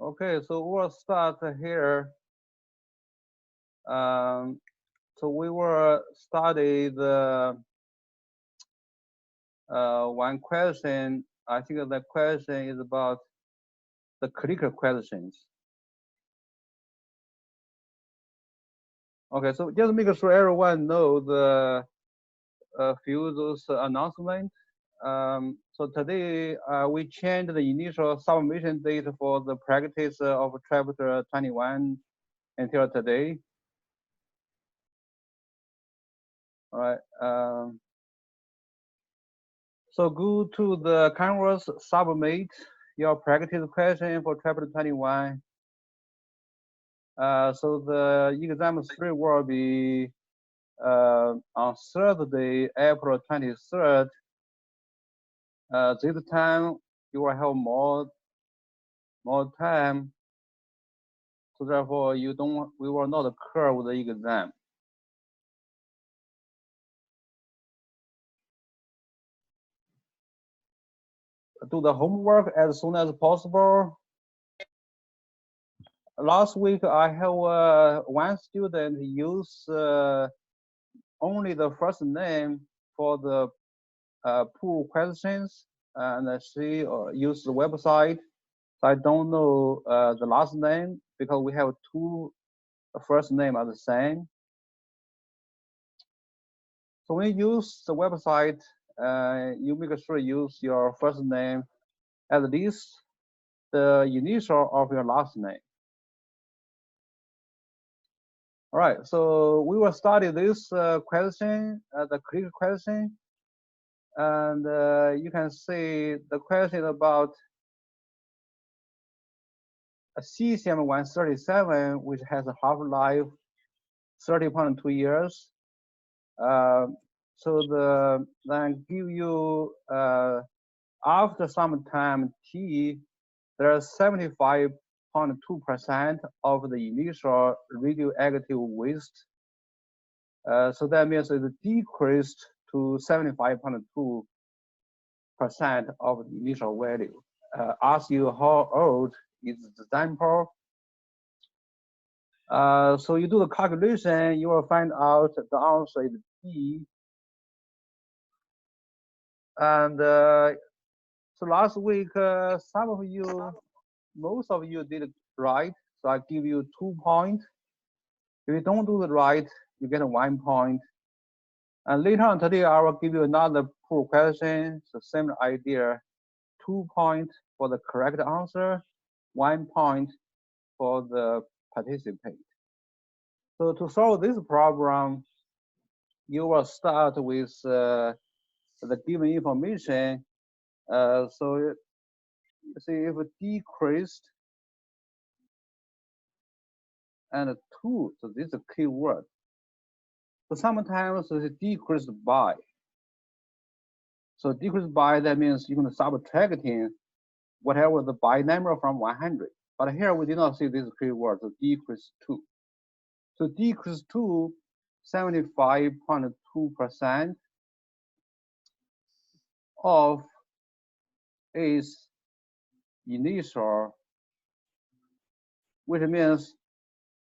Okay, so we'll start here. Um, so we will study the one question. I think the question is about the clicker questions. Okay, so just make sure everyone know the few those announcements. So today we changed the initial submission date for the practice of chapter 21 until today. All right. So go to the Canvas, submit your practice question for chapter 21. So the exam 3 will be on Thursday, April 23rd. This time you will have more time, so therefore we will not curve the exam. Do the homework as soon as possible. Last week I have one student use only the first name for the pool questions, and she used the website. So I don't know the last name because we have two first name are the same. So when you use the website, you make sure you use your first name at least the initial of your last name. All right, so we will study this question, the click question, and you can see the question about a cesium-137, which has a half-life 30.2 years. So then give you after some time t, there's 75.2% of the initial radioactive waste. So that means it decreased to 75.2% of the initial value. Ask you how old is the sample. So you do the calculation, you will find out the answer is D. And so last week, most of you did it right. So I give you 2 points. If you don't do it right, you get 1 point. And later on today, I will give you another pool question. So same idea, 2 points for the correct answer, 1 point for the participant. So to solve this problem, you will start with the given information. So you see if it decreased and 2, so this is a key word. So sometimes it's decreased by. So decreased by, that means you're going to subtracting whatever the by number from 100. But here we did not see this key word, so decrease 2. So decrease to 75.2% of its initial, which means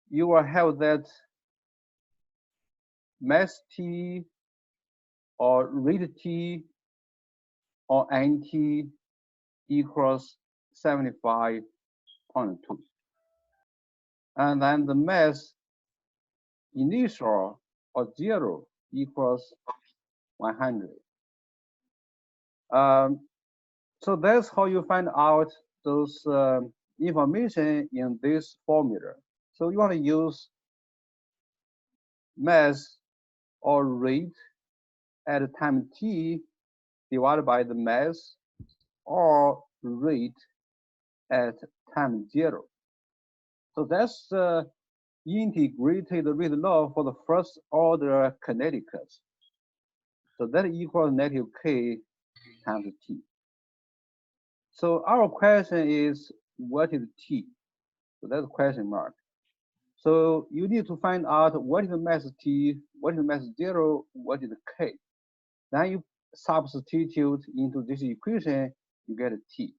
you will have that mass T or rate T or NT equals 75.2. And then the mass initial or 0 equals 100. So that's how you find out those information in this formula. So you want to use mass or rate at time t divided by the mass or rate at time 0. So that's integrated rate law for the first order kinetics. So that equals negative k times t. So our question is, what is t? So that's a question mark. So you need to find out what is the mass t, what is the mass 0, what is the k. Then you substitute into this equation, you get a t.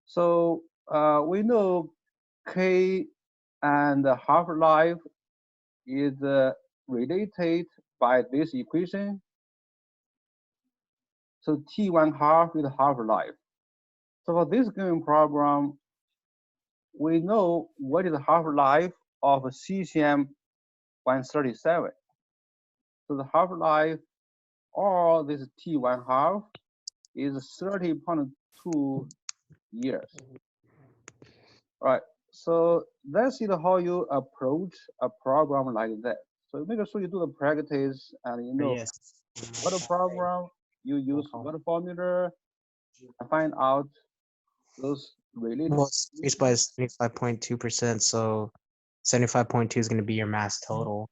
So We know K and half-life is related by this equation. So T1 half is half-life. So for this given problem, we know what is the half-life of cesium 137. So the half-life or this T1 half is 30.2 years. Right. So let's see how you approach a problem like that. So make sure you do the practice and you know Yes. what a problem, you use what formula, and find out those related. Well, it's increased by 75.2%, so 75.2 is going to be your mass total.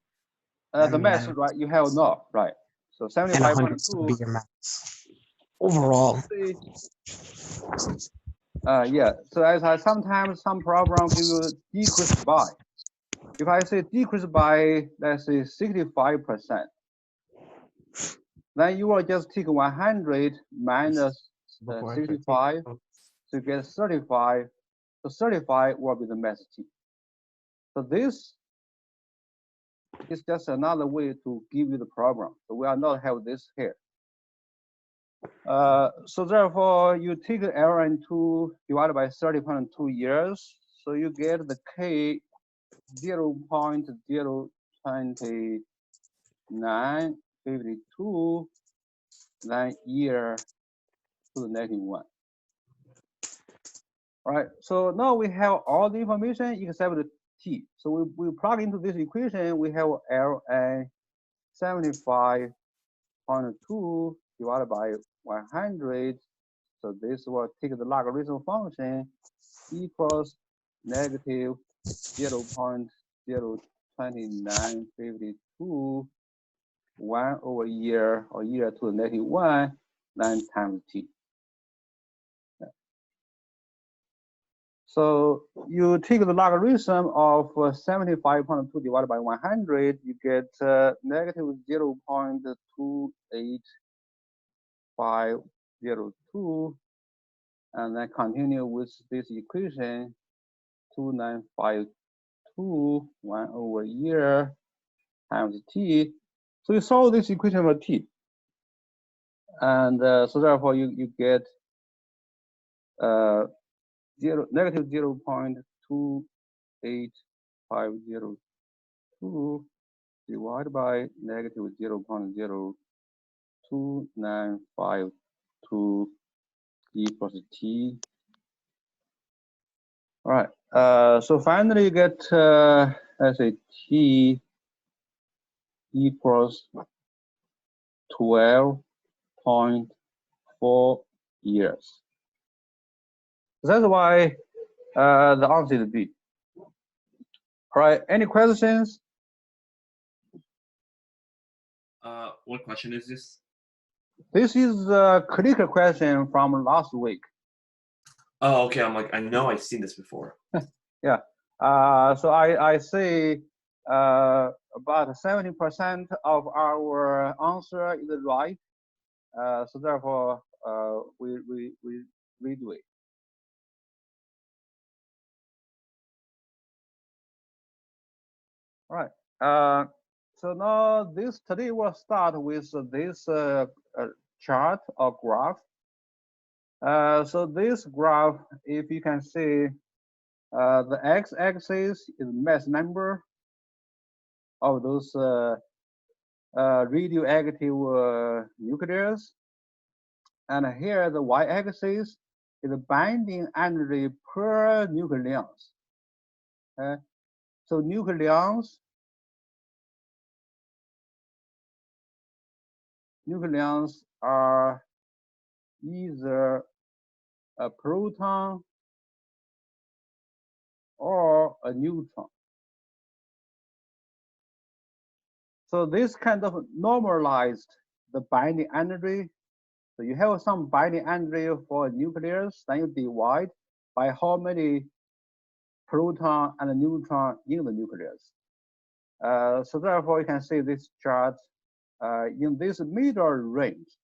The mass, And right? You have no, right? So 100 is going to 75.2. be your mass overall. Yeah. So as I sometimes some program give you decreased by. If I say decreased by, let's say 65%, then you will just take 100 minus Before I proceed. 65 to get 35. So 35 will be the mass T. So this is just another way to give you the problem. So we are not have this here. So therefore, you take Ln2 divided by 30.2 years. So you get the K 0.02952, then year to the negative 1. All right, so now we have all the information except the T. So we plug into this equation, we have Ln 75.2 divided by 100. So this will take the logarithm function equals negative 0.02952, 1 over year, or year to the negative 1, 9 times T. So you take the logarithm of 75.2 divided by 100, you get negative 0.28502, and then continue with this equation, 2952, 1 over year times T. So you solve this equation for T. And so therefore you get negative 0.28502 divided by negative 0.02952 equals T. All right. So finally you get, let's say T equals 12.4 years. That's why the answer is B. All right, any questions? What question is this? This is a critical question from last week. Oh, okay. I'm like, I know I've seen this before. Yeah. So I say about 70% of our answer is right. So therefore, we redo it. All right. So now today we'll start with this chart or graph. So this graph, if you can see, the x-axis is mass number of those radioactive nucleus, and here the y-axis is the binding energy per nucleons. So nucleons are either a proton or a neutron. So this kind of normalized the binding energy. So you have some binding energy for a nucleus, then you divide by how many proton and neutron in the nucleus. So therefore, you can see this chart in this middle range.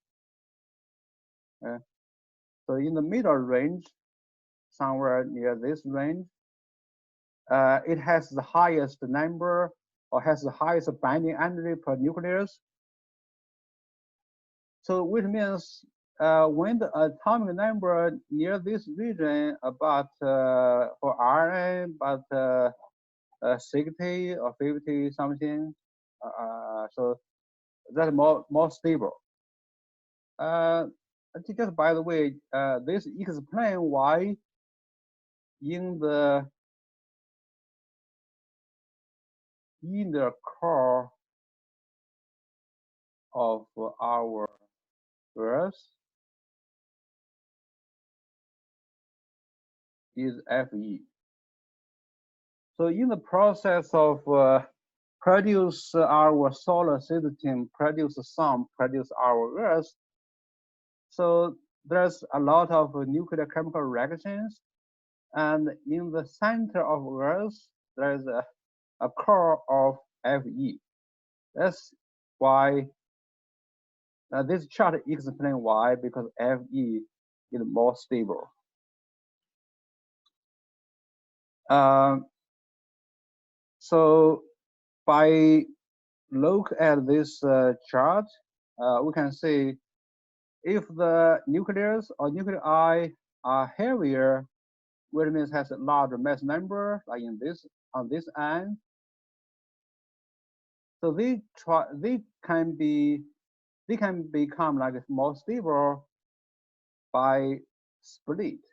So in the middle range, somewhere near this range. It has the highest number or has the highest binding energy per nucleus. So which means when the atomic number near this region about for RNA about 60 or 50 something, so that's more stable. Just by the way, this explains why in the inner core of our Earth is Fe. So in the process of produce our solar system, produce sun, produce our Earth, so there's a lot of nuclear chemical reactions, and in the center of Earth, there's a core of Fe. That's why this chart explains why, because Fe is more stable. So by look at this chart, we can see if the nucleus or nuclei are heavier, which means has a larger mass number, like in this on this end. So they can become like more stable by split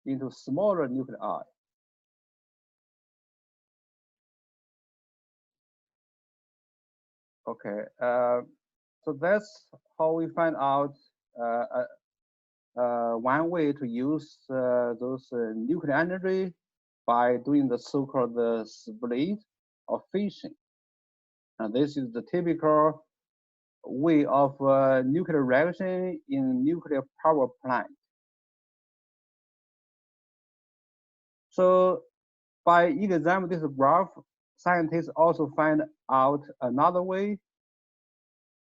into smaller nuclei. Okay, so that's how we find out one way to use those nuclear energy by doing the so-called split or fission. And this is the typical way of nuclear reaction in nuclear power plant. So by examining this graph, scientists also find out another way,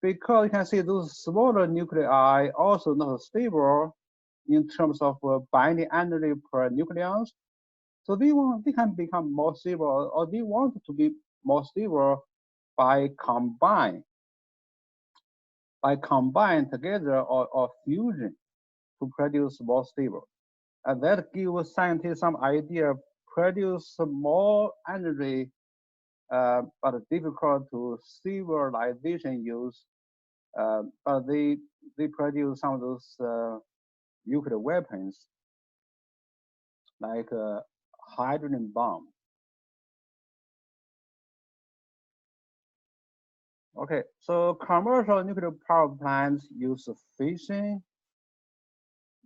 because you can see those smaller nuclei also not stable in terms of binding energy per nucleons. So they can become more stable, or they want to be more stable by combine together or fusion to produce more stable. And that gives scientists some idea, produce more energy, but difficult to civilization use. But they produce some of those nuclear weapons, like hydrogen bomb. Okay, so commercial nuclear power plants use fission.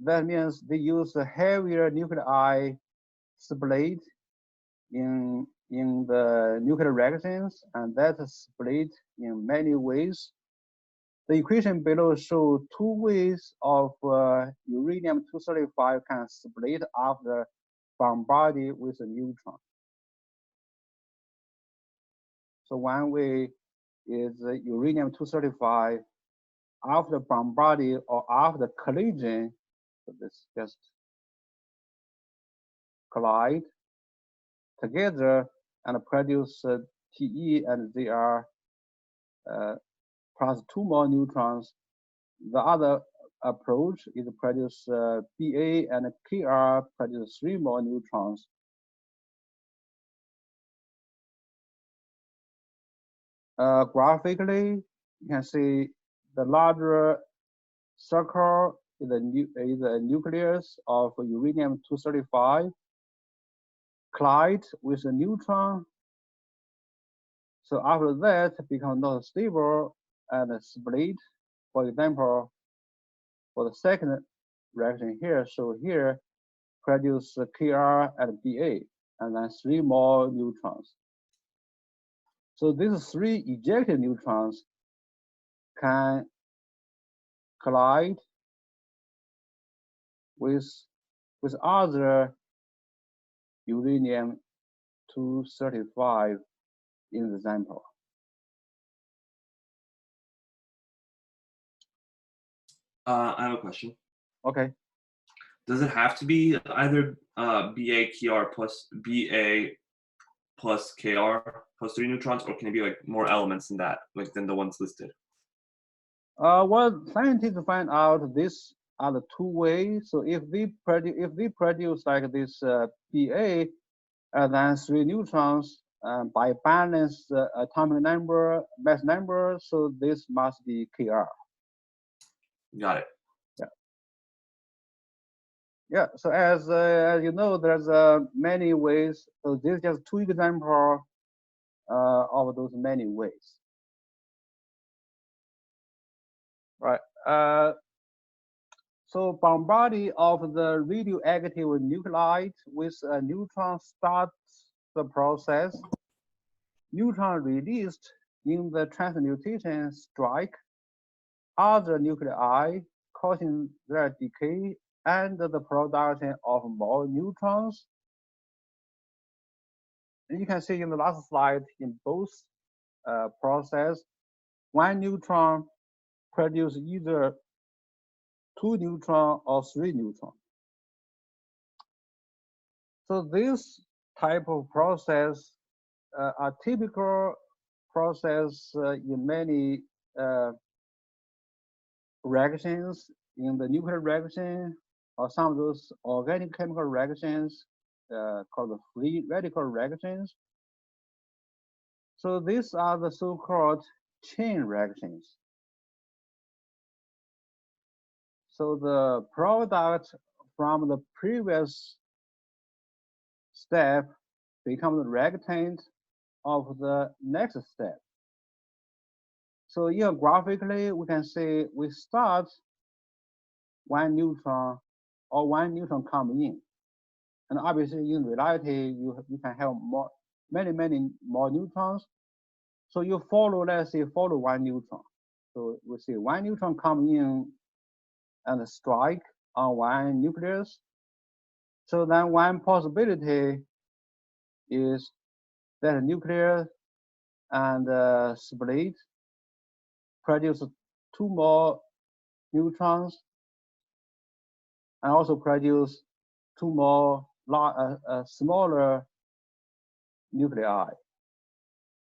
That means they use a heavier nuclei split in the nuclear reactions, and that split in many ways. The equation below shows two ways of uranium-235 can split after bombarded with a neutron. So one way is uranium-235 after bombarded or after collision. So this just collide together and produce Te, and they are plus two more neutrons. The other approach is produce Ba and Kr, produce three more neutrons. Graphically, you can see the larger circle is a nucleus of uranium-235 collide with a neutron. So after that, become not stable and split. For example, for the second reaction here, so here produce Kr and Ba, and then three more neutrons. So these three ejected neutrons can collide with other uranium-235 in the sample. I have a question. Okay. Does it have to be either BA plus BA plus KR plus 3 neutrons, or can it be like more elements than that, like than the ones listed? Well, scientists find out this are the two ways. So if they produce like this BA and then 3 neutrons by balanced atomic number, mass number, so this must be KR. Got it. Yeah, so as you know, there's many ways. So this is just two examples of those many ways. Right. So bombarding of the radioactive nuclide with a neutron starts the process. Neutron released in the transmutation strike other nuclei, causing their decay and the production of more neutrons. And you can see in the last slide, in both process, one neutron produces either 2 neutrons or 3 neutrons. So this type of process are typical process in many reactions, in the nuclear reaction, or some of those organic chemical reactions called the free radical reactions. So these are the so-called chain reactions. So the product from the previous step becomes the reactant of the next step. So here graphically, we can say we start one neutron or one neutron come in. And obviously in reality, you can have many more neutrons. So you follow, let's say, follow one neutron. So we see one neutron come in and strike on one nucleus. So then one possibility is that nucleus and split, produce 2 more neutrons, and also produce 2 more smaller nuclei.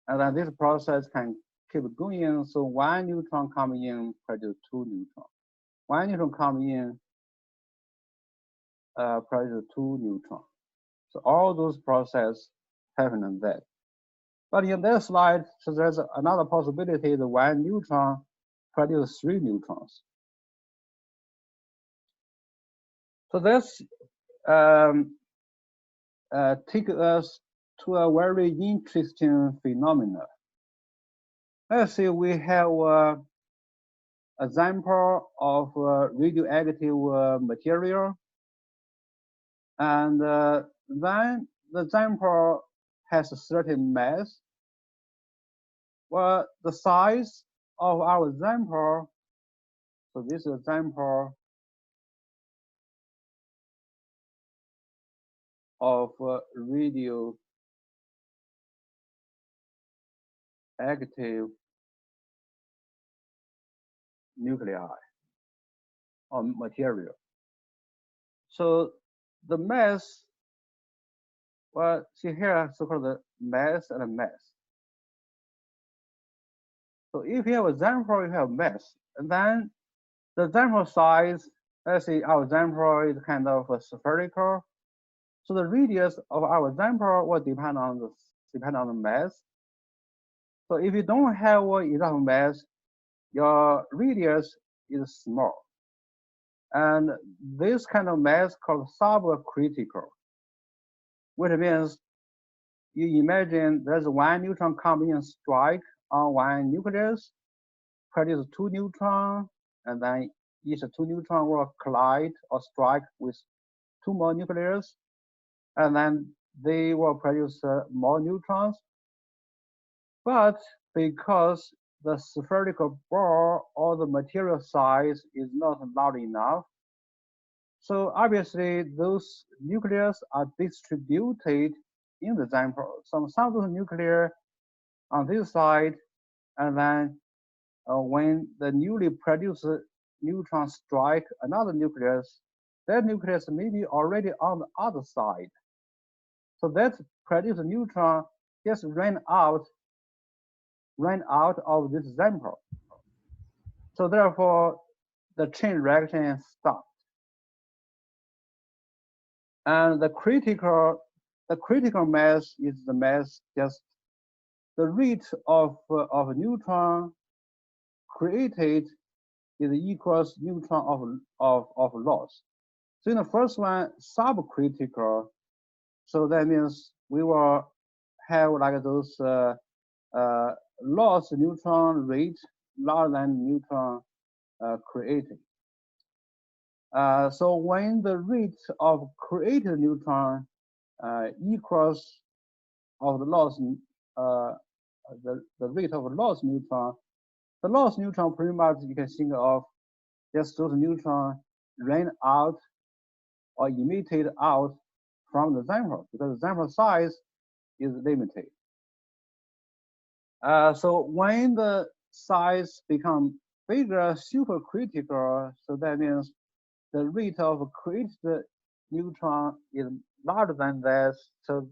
And then this process can keep going. So one neutron coming in produce 2 neutrons. One neutron coming in produce 2 neutrons. So all those processes happen in that. But in this slide, so there's another possibility that one neutron produces 3 neutrons. So this take us to a very interesting phenomenon. Let's say we have an example of radioactive material, and then the sample has a certain mass. Well, the size of our sample, so this is a sample of radioactive nuclei or material. So the mass, well, see here, so-called the mass and a mass. So if you have a sample, you have mass, and then the sample size, let's say our sample is kind of spherical. So the radius of our sample will depend on the mass. So if you don't have enough mass, your radius is small. And this kind of mass called subcritical, which means you imagine there's one neutron coming and strike on one nucleus, produce 2 neutrons, and then each 2 neutrons will collide or strike with 2 more nucleus, and then they will produce more neutrons. But because the spherical ball or the material size is not large enough, so obviously those nucleus are distributed in the sample. Some of those nuclei on this side, and then when the newly produced neutron strike another nucleus, that nucleus may be already on the other side. So that produced neutron just ran out of this sample. So therefore, the chain reaction stopped. And the critical mass is the mass just the rate of neutron created is equals neutron of loss. So in the first one, subcritical. So that means we will have like those loss neutron rate larger than neutron created. So when the rate of created neutron equals of the loss, the rate of loss neutron, the loss neutron pretty much you can think of just those neutron ran out or emitted out from the sample because the sample size is limited. So when the size become bigger, supercritical, so that means the rate of created neutron is larger than that. So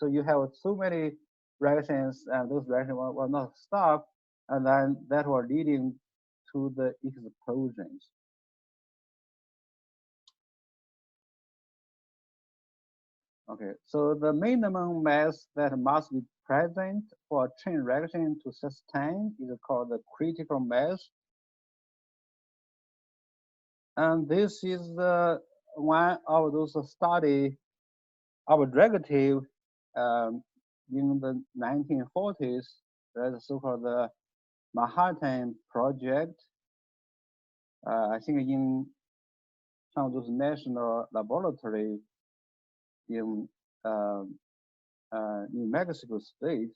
you have so many reactions, and those reactions will not stop, and then that will leading to the explosions. Okay, so the minimum mass that must be present for a chain reaction to sustain is called the critical mass. And this is one of those study objective in the 1940s. That's so-called the Manhattan Project. I think in some of those national laboratory in New Mexico State.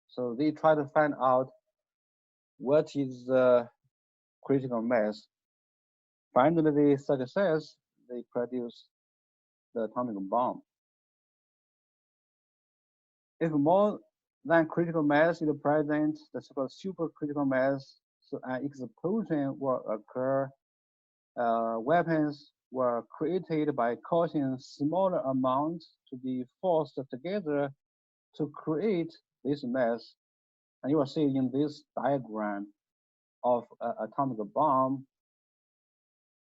So they try to find out what is the critical mass. Finally, they success. They produce the atomic bomb. If more than critical mass is present, the so-called supercritical mass, so an explosion will occur. Weapons were created by causing smaller amounts to be forced together to create this mass. And you will see in this diagram of atomic bomb.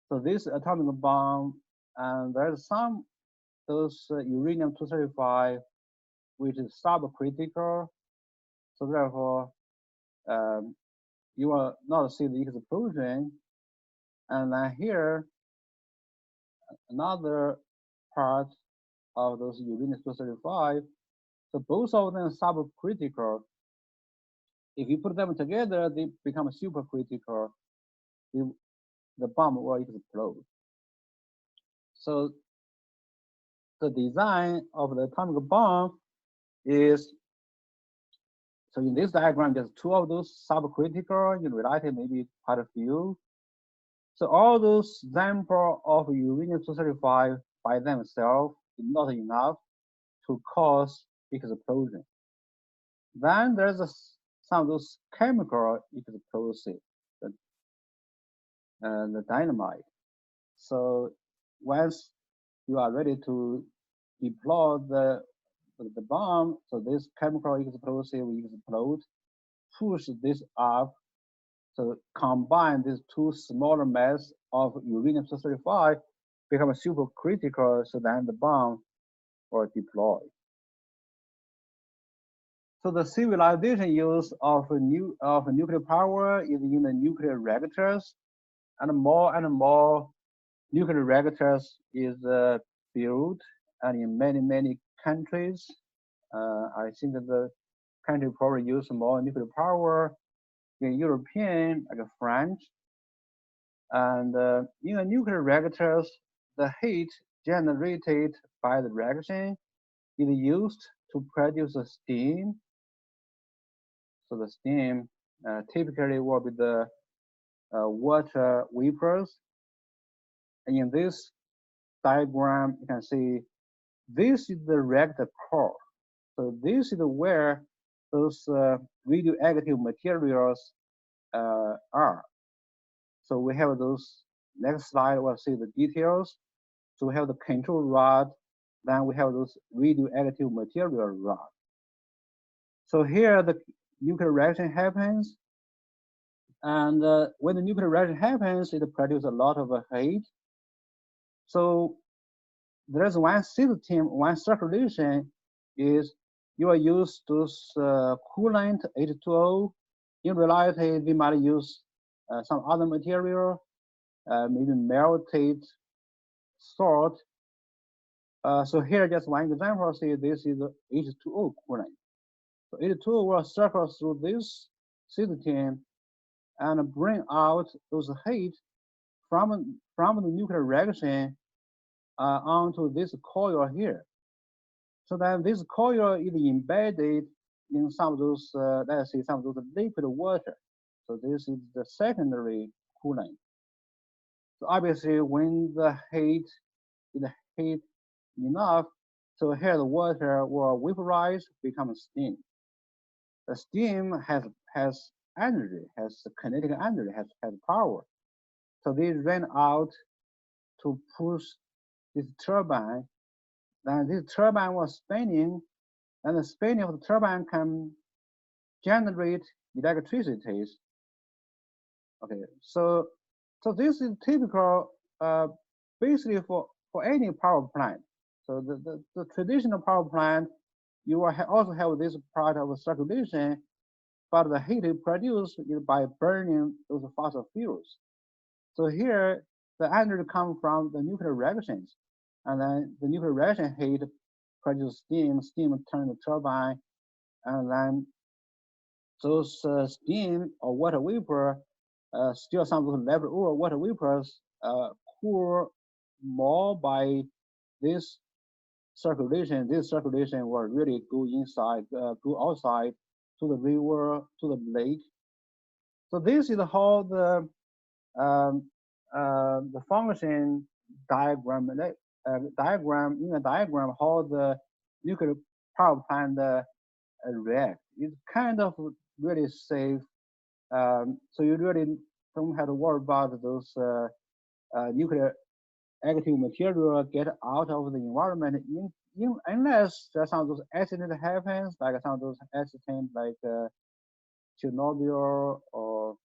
So this atomic bomb, and there's some those uranium-235, which is subcritical. So therefore, you will not see the explosion. And then here, another part of those uranium-235. So both of them subcritical. If you put them together, they become supercritical. The bomb will explode. So the design of the atomic bomb is, so in this diagram, there's two of those subcritical, in reality, maybe quite a few. So all those samples of uranium-235 by themselves is not enough to cause explosion. Then there's some of those chemical explosive, the dynamite. So once you are ready to deploy the bomb, so this chemical explosive will explode, push this up, so combine these two smaller mass of uranium-235 become supercritical, so then the bomb will deploy. So the civilization use of nuclear power is in the nuclear reactors, and more nuclear reactors is built, and in many countries. I think that the country probably use more nuclear power in European, like French. And in the nuclear reactors, the heat generated by the reaction is used to produce a steam. So the steam typically will be the water vapors. And in this diagram, you can see this is the reactor core. So this is where those radioactive materials are. So we have those Next slide, we'll see the details. So we have the control rod, then we have those radioactive material rod. So here the nuclear reaction happens, and when the nuclear reaction happens, it produces a lot of heat. So there's one system, one circulation is you will use those coolant H2O. In reality, we might use some other material, maybe melted salt. So here, just one example, say this is H2O coolant. So H2O will circle through this system and bring out those heat from the nuclear reaction onto this coil here. So then this coil is embedded in some of those, let's say, some of those liquid water. So this is the secondary coolant. So obviously, when the heat is heat enough, so here the water will vaporize, become steam. The steam has energy, has kinetic energy, has power. So they ran out to push this turbine. Then this turbine was spinning, and the spinning of the turbine can generate electricity. Okay, so this is typical, basically for any power plant. So the traditional power plant, you will also have this part of circulation, but the heat produced is by burning those fossil fuels. So here, the energy comes from the nuclear reactions, and then the nuclear reaction heat produces steam. Steam turns the turbine, and then those steam or water vapor, still some of those leftover water vapors, cool more by this circulation. This circulation will really go inside, go outside to the river, to the lake. So this is how the function diagram, in a diagram how the nuclear power plant react. It's kind of really safe. So you really don't have to worry about those nuclear active material get out of the environment unless there's some of those accidents happens, like some of those accidents like Chernobyl, or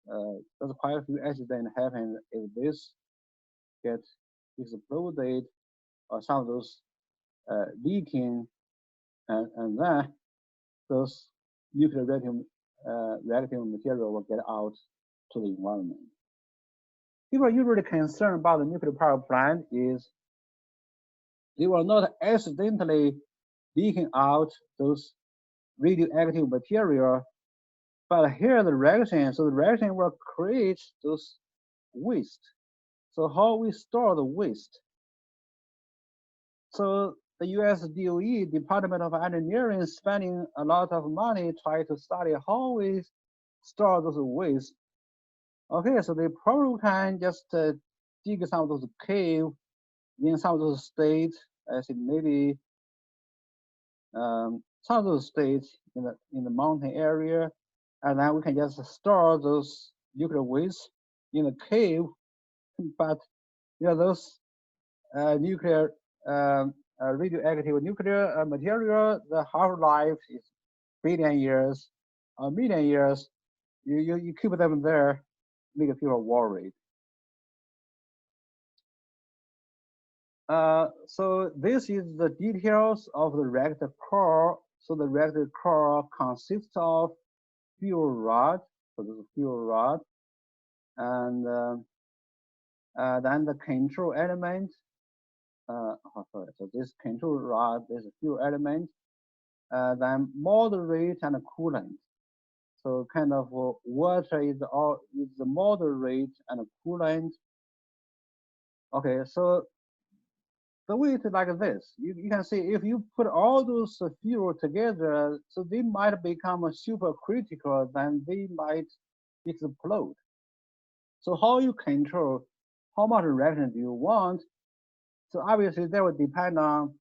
there's quite a few accidents happen if this gets exploded, or some of those leaking, and then those nuclear reactive material will get out to the environment. People are usually concerned about the nuclear power plant is they will not accidentally leaking out those radioactive material, but here the reaction, so the reaction will create those waste. So how we store the waste? So the US DOE, Department of Engineering, is spending a lot of money trying to study how we store those waste. Okay, so they probably can just dig some of those caves in some of those states, I think maybe some of those states in the mountain area, and then we can just store those nuclear waste in a cave. But those nuclear radioactive nuclear material, the half-life is billion years, a million years. You keep them there, make people worried. So this is the details of the reactor core. So the reactor core consists of fuel rod, so this is fuel rod, and then the control element. Sorry, so this control rod is a fuel element, then moderate and coolant. So kind of water is the moderate and coolant. Okay, so the way it's like this, you can see if you put all those fuel together, so they might become super critical, then they might explode. So how you control how much reaction do you want? So obviously that will depend on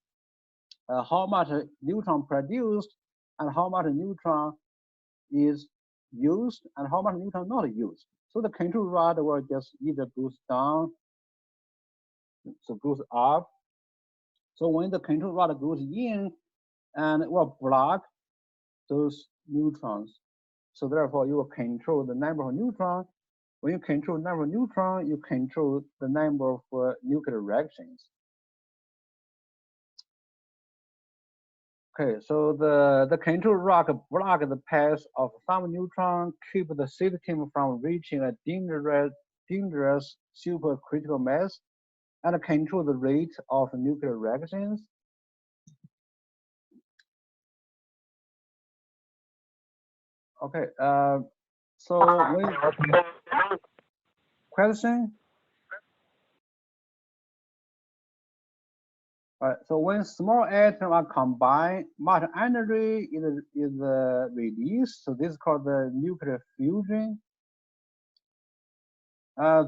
how much neutron produced and how much neutron is used and how much neutron not used. So the control rod will just either goes down, so goes up. So when the control rod goes in, and it will block those neutrons. So therefore, you will control the number of neutrons. When you control the number of neutrons, you control the number of nuclear reactions. Okay, so the control rod block the path of some neutron, keep the system from reaching a dangerous supercritical mass, and control the rate of nuclear reactions. Okay, so when question. So when small atoms are combined, much energy is released. So this is called the nuclear fusion.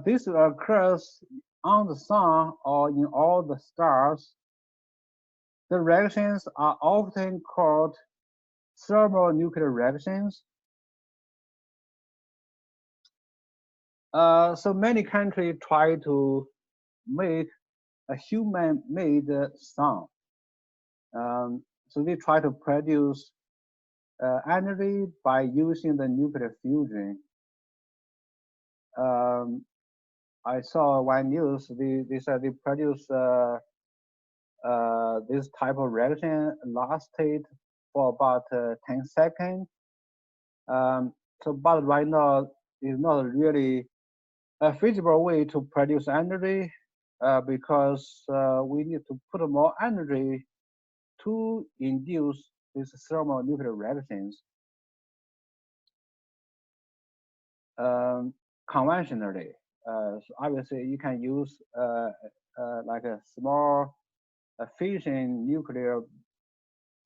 This occurs on the sun or in all the stars. The reactions are often called thermonuclear reactions. So many countries try to make a human-made sun. So they try to produce energy by using the nuclear fusion. I saw one news. They said they produce this type of reaction lasted for about 10 seconds. So, but right now is not really a feasible way to produce energy because we need to put more energy to induce these thermonuclear reactions. Conventionally, so obviously you can use like a small fission nuclear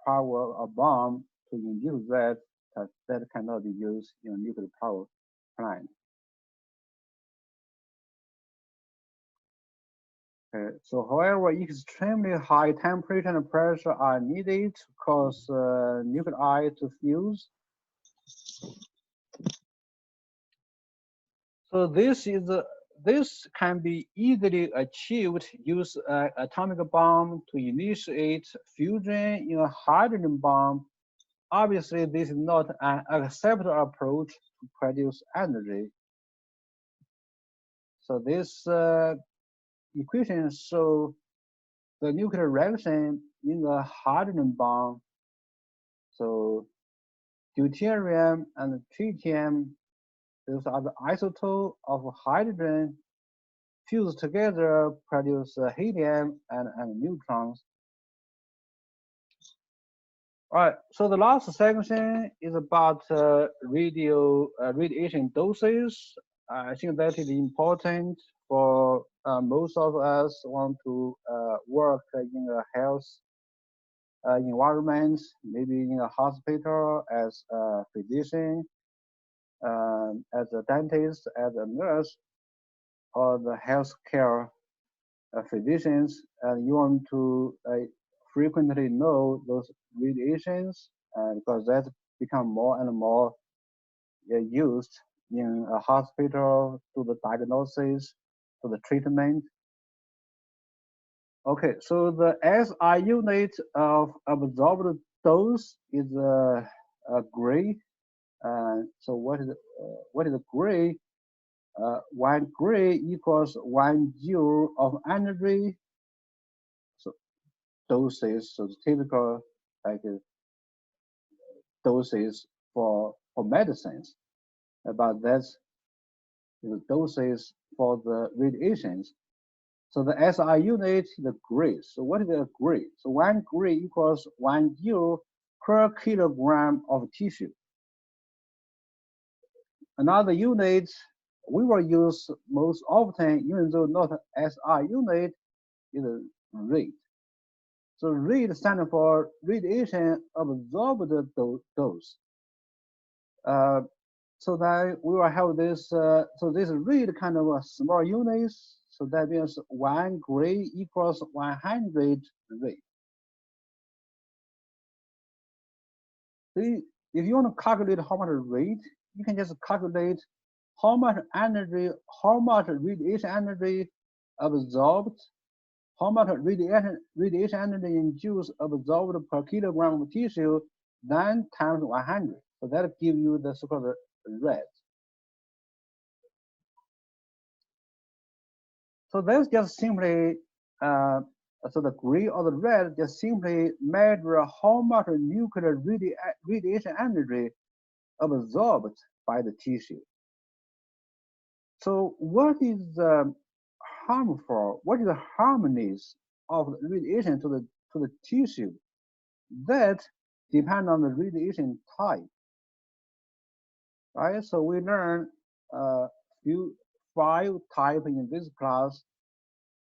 power a bomb to induce that, that cannot be used in a nuclear power plant. Okay, so however, extremely high temperature and pressure are needed to cause nuclei to fuse. So this can be easily achieved. Use an atomic bomb to initiate fusion in a hydrogen bomb. Obviously, this is not an acceptable approach to produce energy. So this equation shows the nuclear reaction in a hydrogen bomb. So deuterium and tritium, those are the isotopes of hydrogen, fuse together, produce helium and neutrons. All right, so the last section is about radiation doses. I think that is important for most of us want to work in a health environment, maybe in a hospital as a physician, as a dentist, as a nurse, or the healthcare physicians, and you want to frequently know those radiations because that's become more and more used in a hospital to the diagnosis, to the treatment. Okay, so the SI unit of absorbed dose is a gray. So what is a gray? 1 gray equals 1 joule of energy. So doses, so the typical like doses for medicines, but that's the doses for the radiations. So the SI unit is the gray. So what is a gray? So 1 gray equals 1 joule per kilogram of tissue. Another unit we will use most often, even though not SI unit, is rate. So rate stands for radiation absorbed dose. So that we will have this, so this rate kind of a small units. So that means 1 gray equals 100 rate. So if you want to calculate how much rate you can just calculate how much energy, how much radiation energy absorbed, how much radiation energy induced absorbed per kilogram of tissue, then times 100. So that gives you the so-called red. So that's just simply, so the gray or the red just simply measure how much nuclear radiation energy absorbed by the tissue. So what is harmful? What is the harmonies of radiation to the tissue? That depend on the radiation type, right? So we learn five types in this class,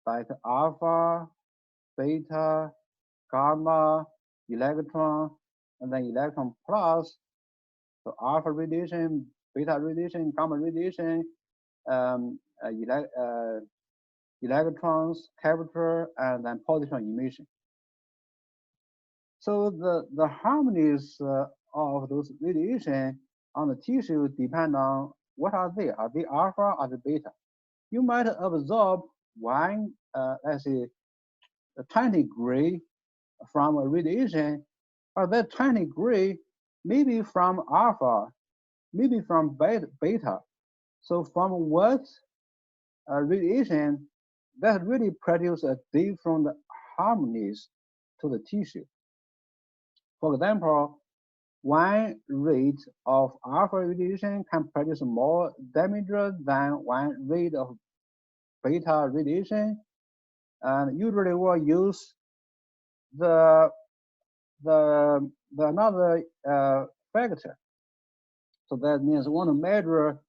like alpha, beta, gamma, electron, and then electron plus. So alpha radiation, beta radiation, gamma radiation, um, uh, electrons capture, and then position emission. So the harmonies of those radiation on the tissue depend on what are they? Are they alpha or the beta? You might absorb one, let's say, 20 gray from a radiation, or that 20 gray maybe from alpha, maybe from beta. So from what radiation that really produce a different harmonies to the tissue. For example, one rate of alpha radiation can produce more damage than one rate of beta radiation, and usually we'll use the another factor. So that means we want to measure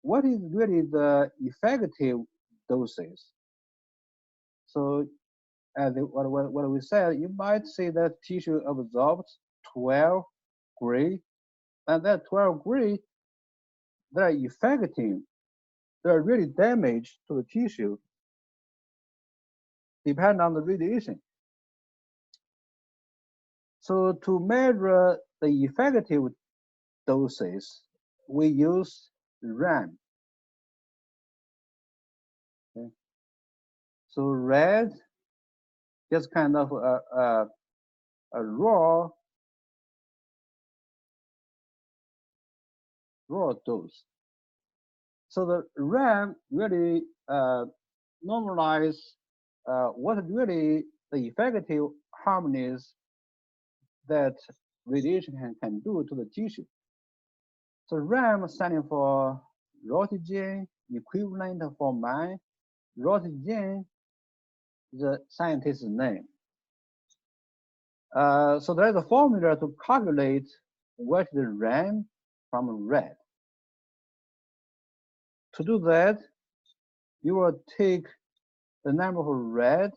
what is really the effective doses. So as what we said, you might say that tissue absorbs 12 gray, and that 12 gray, they're effective, they're really damage to the tissue, depend on the radiation. So to measure the effective doses, we use rems. Okay. So red, just kind of a raw dose. So the RAM really normalize what really the effective harmonies that radiation can do to the tissue. So RAM standing for roentgen, equivalent for mine. Roentgen is the scientist's name. So there's a formula to calculate what is the RAM from red. To do that, you will take the number of red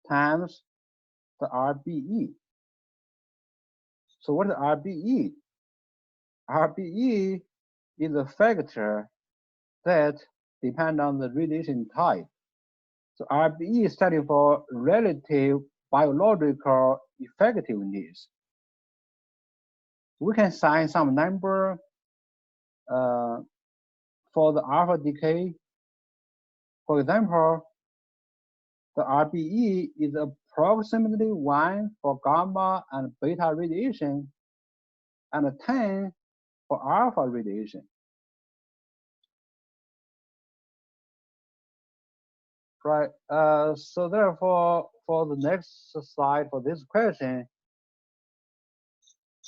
times the RBE. So what is RBE? RBE is a factor that depends on the radiation type. So RBE is standing for relative biological effectiveness. We can assign some number for the alpha decay. For example, the RBE is approximately 1 for gamma and beta radiation and 10 for alpha radiation. Right. So therefore, for the next slide for this question,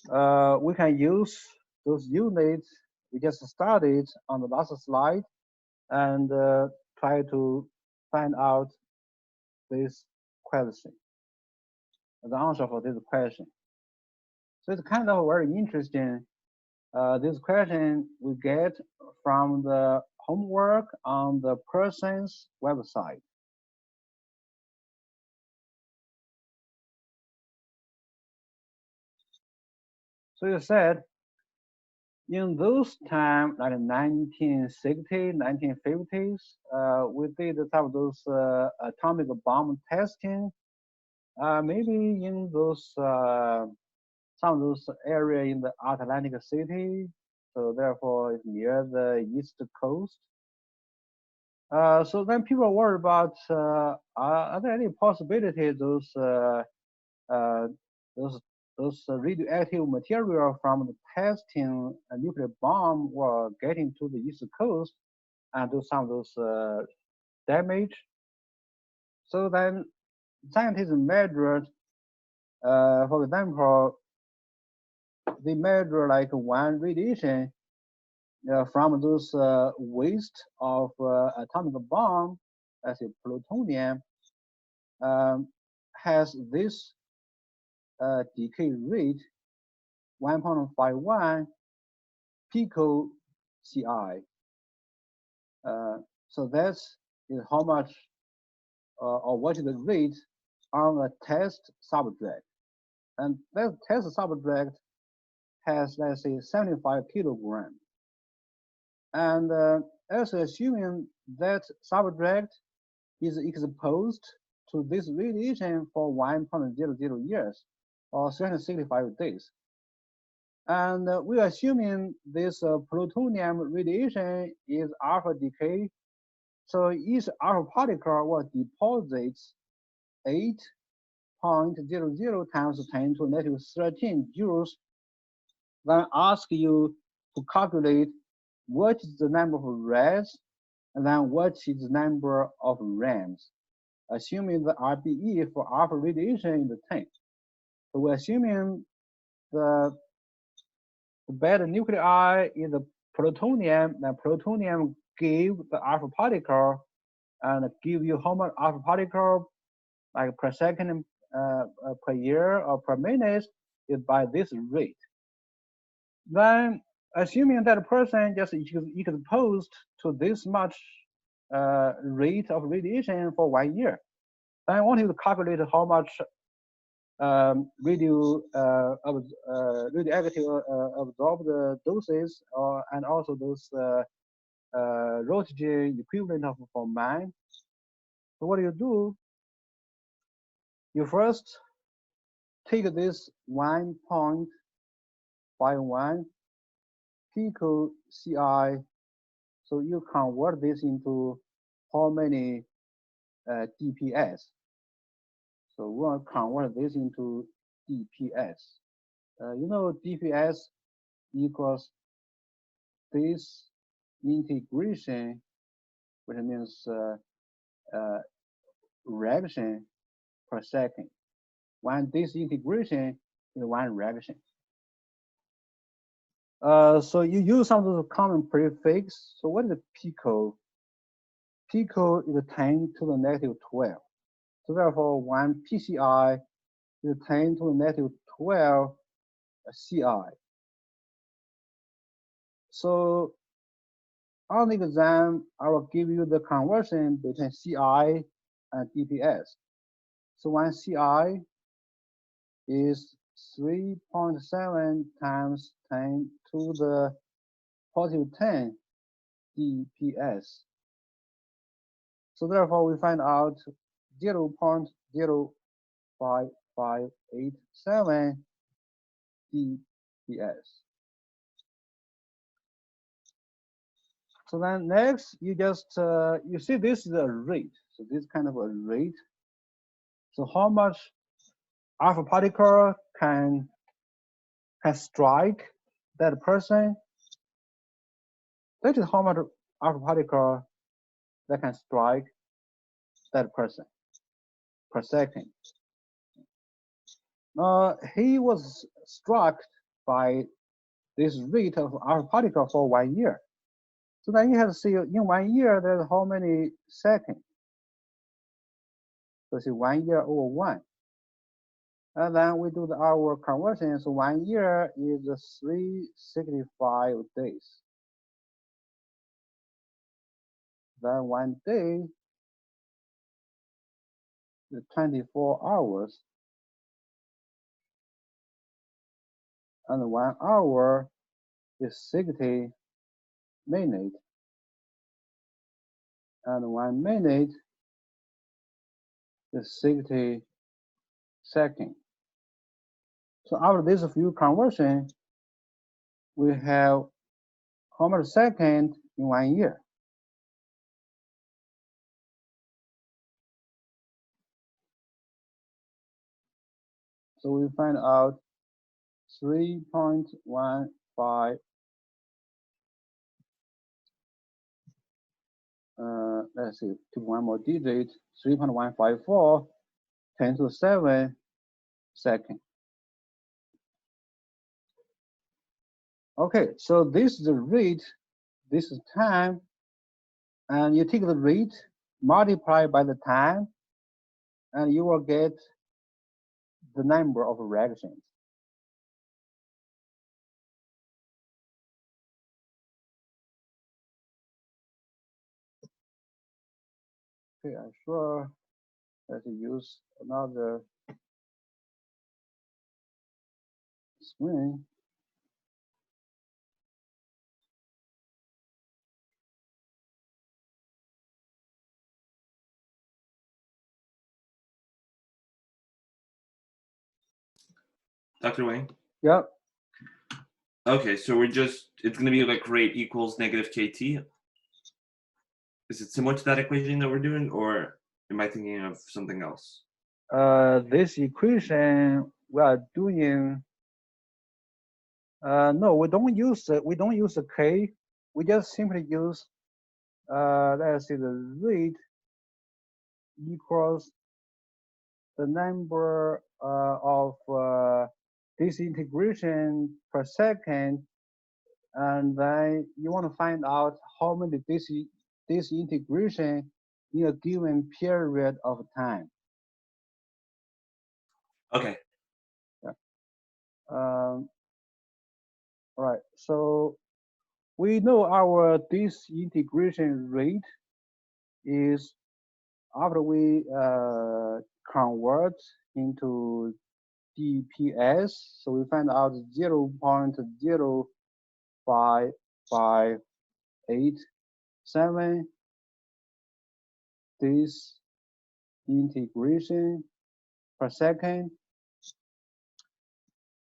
we can use those units we just studied on the last slide and try to find out this question, the answer for this question. So it's kind of very interesting. This question we get from the homework on the person's website. So you said, in those times, like 1960s, 1950s, we did some of those atomic bomb testing. Maybe in those some of those area in the Atlantic City, so therefore it's near the East Coast. So then people worry about are there any possibility those radioactive material from the testing a nuclear bomb were getting to the East Coast and do some of those damage. So then scientists measured, for example, they measure like one radiation from those waste of atomic bomb, as a plutonium, has this decay rate 1.51 pico CI. So that's is how much or what is the rate on a test subject. And that test subject has, let's say, 75 kilogram. And also assuming that subject is exposed to this radiation for 1.00 years or 365 days. And we're assuming this plutonium radiation is alpha decay. So each alpha particle will deposit 8.00 times 10 to the -13 joules. Then ask you to calculate what is the number of reds and then what is the number of rems, assuming the RBE for alpha radiation is 10. So we're assuming the beta nuclei is the plutonium, then plutonium give the alpha particle and give you how much alpha particle like per second, per year or per minute is by this rate. Then assuming that a person just exposed to this much rate of radiation for 1 year, then I want you to calculate how much radioactive absorbed doses and also those roentgen equivalent of for man. So what do? You first take this 1.51 pico CI, so you convert this into how many DPS. So we'll convert this into DPS. You know, DPS equals this integration, which means reaction per second. One disintegration is one reaction. So you use some of the common prefix. So what is the pico? Pico is 10 to the -12. So therefore, one PCI is 10 to the -12 CI. So on the exam, I will give you the conversion between CI and DPS. So one CI is 3.7 times 10 to the +10 DPS. So therefore, we find out 0.05587 DPS. So then next, you just, you see this is a rate. So this kind of a rate. So how much alpha particle can strike that person? That is how much alpha particle that can strike that person per second. He was struck by this rate of alpha particle for 1 year. So then you have to see in 1 year, there's how many seconds. So see 1 year over 1. And then we do the hour conversion. So 1 year is 365 days. Then 1 day is 24 hours. And 1 hour is 60 minutes. And 1 minute is 60 seconds. So after this fuel conversion, we have how much second in 1 year? So we find out 3.15. Let's see, to one more digit, 3.154 10 to the 7 second. Okay, so this is the rate, this is time, and you take the rate, multiply by the time, and you will get the number of reactions. Okay, I'm sure. Let's use another screen. Dr. Wayne? Yep. Okay, so it's gonna be like rate equals negative KT. Is it similar to that equation that we're doing, or am I thinking of something else? This equation we are doing. No, we don't use the K. We just simply use let's see, the rate equals the number of disintegration per second, and then you want to find out how many disintegration in a given period of time. Okay. Yeah. All right. So we know our disintegration rate is after we convert into DPS, so we find out 0.05587 disintegration per second.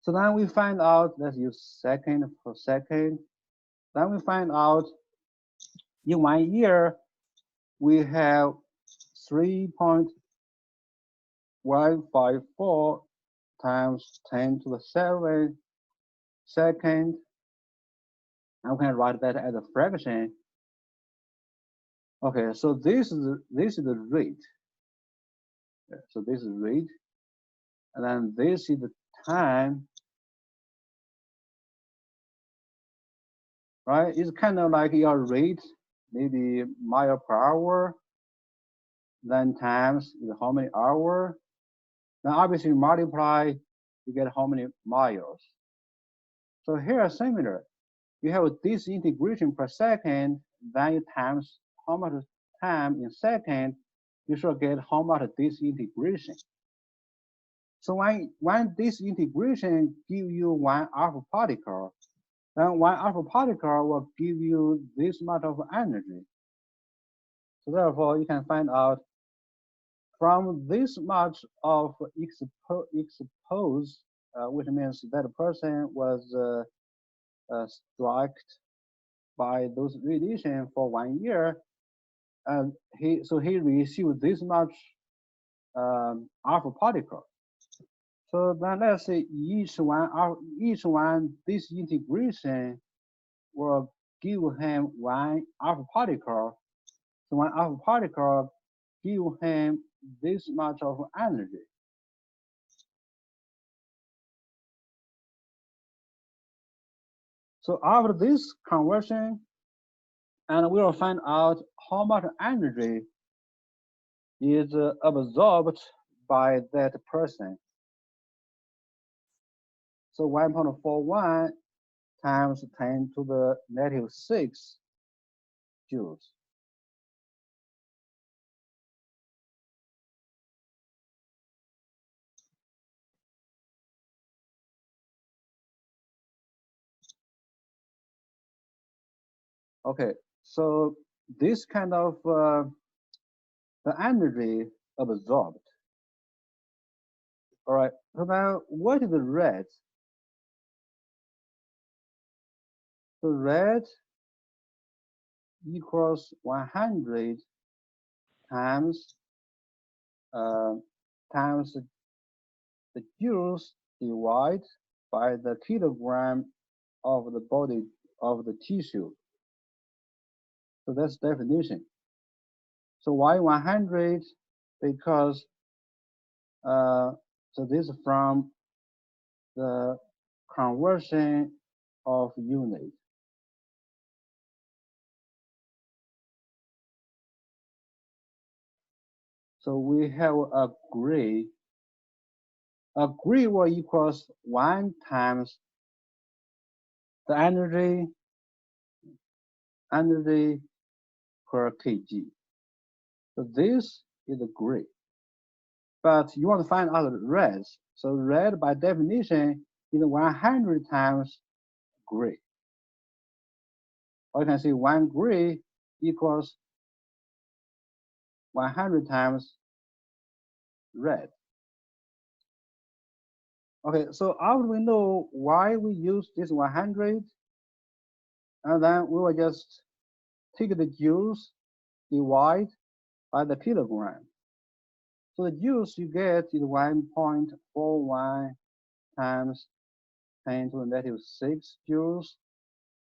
So then we find out, let's use second per second. Then we find out in 1 year, we have 3.154 times 10 to the 7 second. And we can write that as a fraction. Okay, so this is the rate. So this is rate, and then this is the time. Right? It's kind of like your rate, maybe mile per hour, then times how many hours. Then obviously multiply, you get how many miles. So here similar. You have disintegration per second, then you times how much time in second, you should get how much disintegration. So when disintegration give you one alpha particle, then one alpha particle will give you this much of energy. So therefore, you can find out from this much of exposed, which means that person was struck by those radiation for 1 year, and he received this much alpha particle. So then let's say each one disintegration will give him one alpha particle. So one alpha particle give him this much of energy. So after this conversion, and we will find out how much energy is absorbed by that person. So 1.41 times 10 to the negative 6 joules. Okay, so this kind of the energy absorbed. All right. So now, what is the red? The red equals 100 times times the joules divided by the kilogram of the body of the tissue. So that's definition. So why 100? Because so this is from the conversion of unit. So we have a gray. A gray will equals 1 times the energy per kg. So this is a gray. But you want to find out the reds. So red by definition is 100 times gray. Or you can say 1 gray equals 100 times red. Okay, so after we know why we use this 100, and then we will just take the joules, divide by the kilogram. So the joules you get is 1.41 times 10 to the negative 6 joules,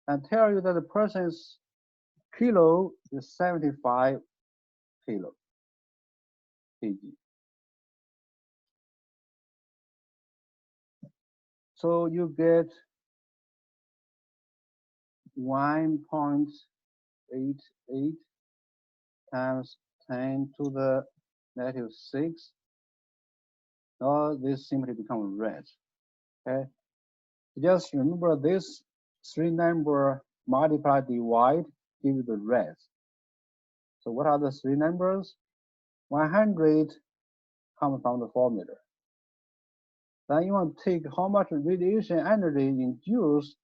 and tell you that the person's kilo is 75 kg. So you get 1.88 times 10 to the negative 6. Now this simply becomes red. Okay, just remember this 3 number multiply divide give you the red. So what are the 3 numbers? 100 comes from the formula. Then you want to take how much radiation energy in joules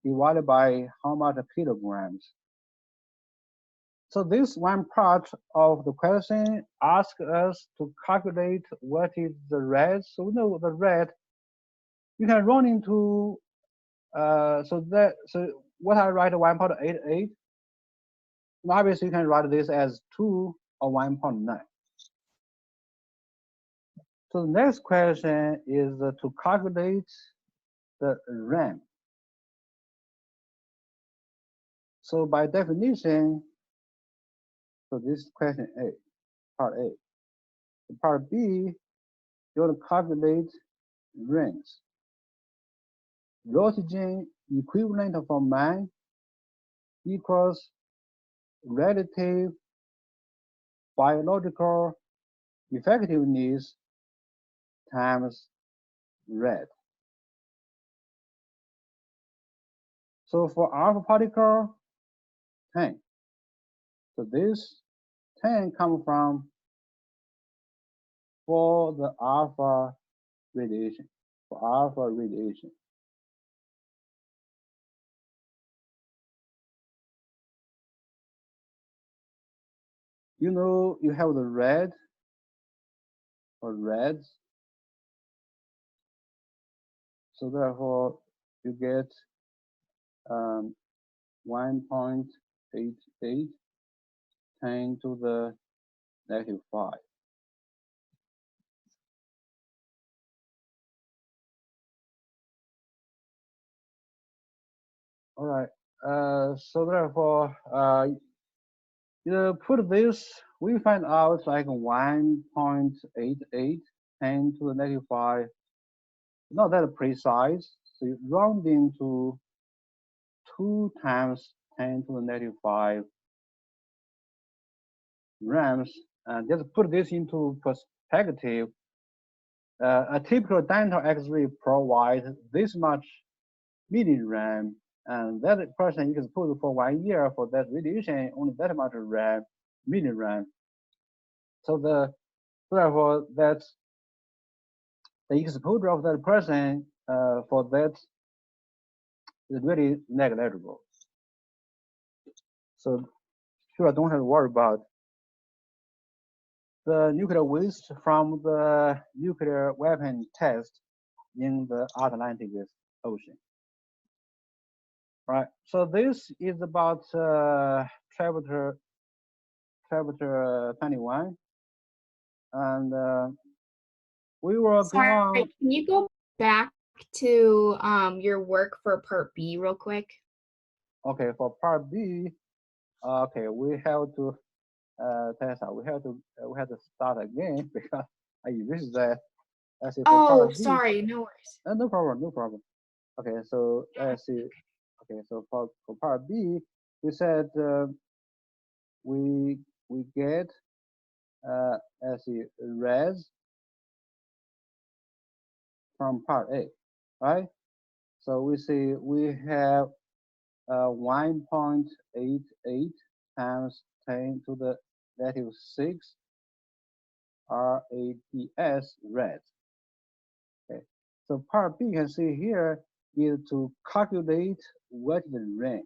divided by how much kilograms. So this one part of the question asks us to calculate what is the red. So we know the red, you can run into, so what I write 1.88, obviously you can write this as 2 or 1.9. So the next question is to calculate the RAM. So by definition, so this is question A, part A. The part B, you want to calculate REMs. Roentgen equivalent for man equals relative biological effectiveness times red. So for alpha particle, 10. So this 10 comes from for the alpha radiation, for alpha radiation. You know you have the red or reds. So therefore you get 1.88 10 to the negative 5. All right. So therefore, you put this, we find out like 1.88 10 to the negative 5. Not that precise. So you rounding to 2 times 10 to the negative 5 rems, and just put this into perspective. A typical dental X-ray provides this much milliram, and that person is exposed for 1 year for that radiation only that much RAM, milliram. So therefore that's the exposure of that person for that is really negligible. So sure, don't have to worry about the nuclear waste from the nuclear weapon test in the Atlantic Ocean. Right. So this is about chapter 21, and we will go Sorry, on. can you go back to your work for part B real quick? Okay, for part B, okay, we have to Tessa, we have to start again because I erased that. Let's see, for Oh, part B, sorry, no worries. no problem, no problem. Okay, so let's see. Okay, so for part B, we said we get let's see, res from part A, right? So we see we have 1.88 times 10 to the negative 6 RADS res. Okay, so part B you can see here is to calculate what the range.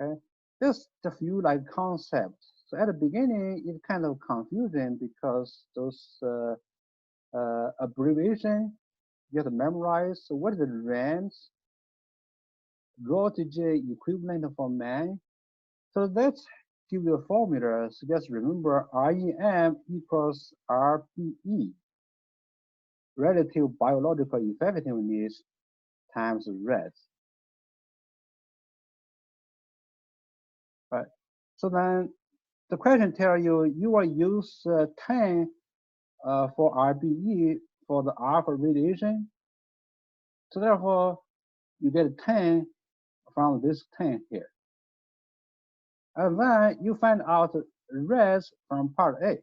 Okay, just a few like concepts. So at the beginning, it's kind of confusing because those abbreviation you have to memorize. So what is the range? Voltage equivalent for man. So let's give you a formula. So just remember REM equals RBE, relative biological effectiveness times res. Right. So then the question tells you you will use 10 for RBE for the alpha radiation. So therefore, you get 10 from this 10 here. And then you find out res from part A.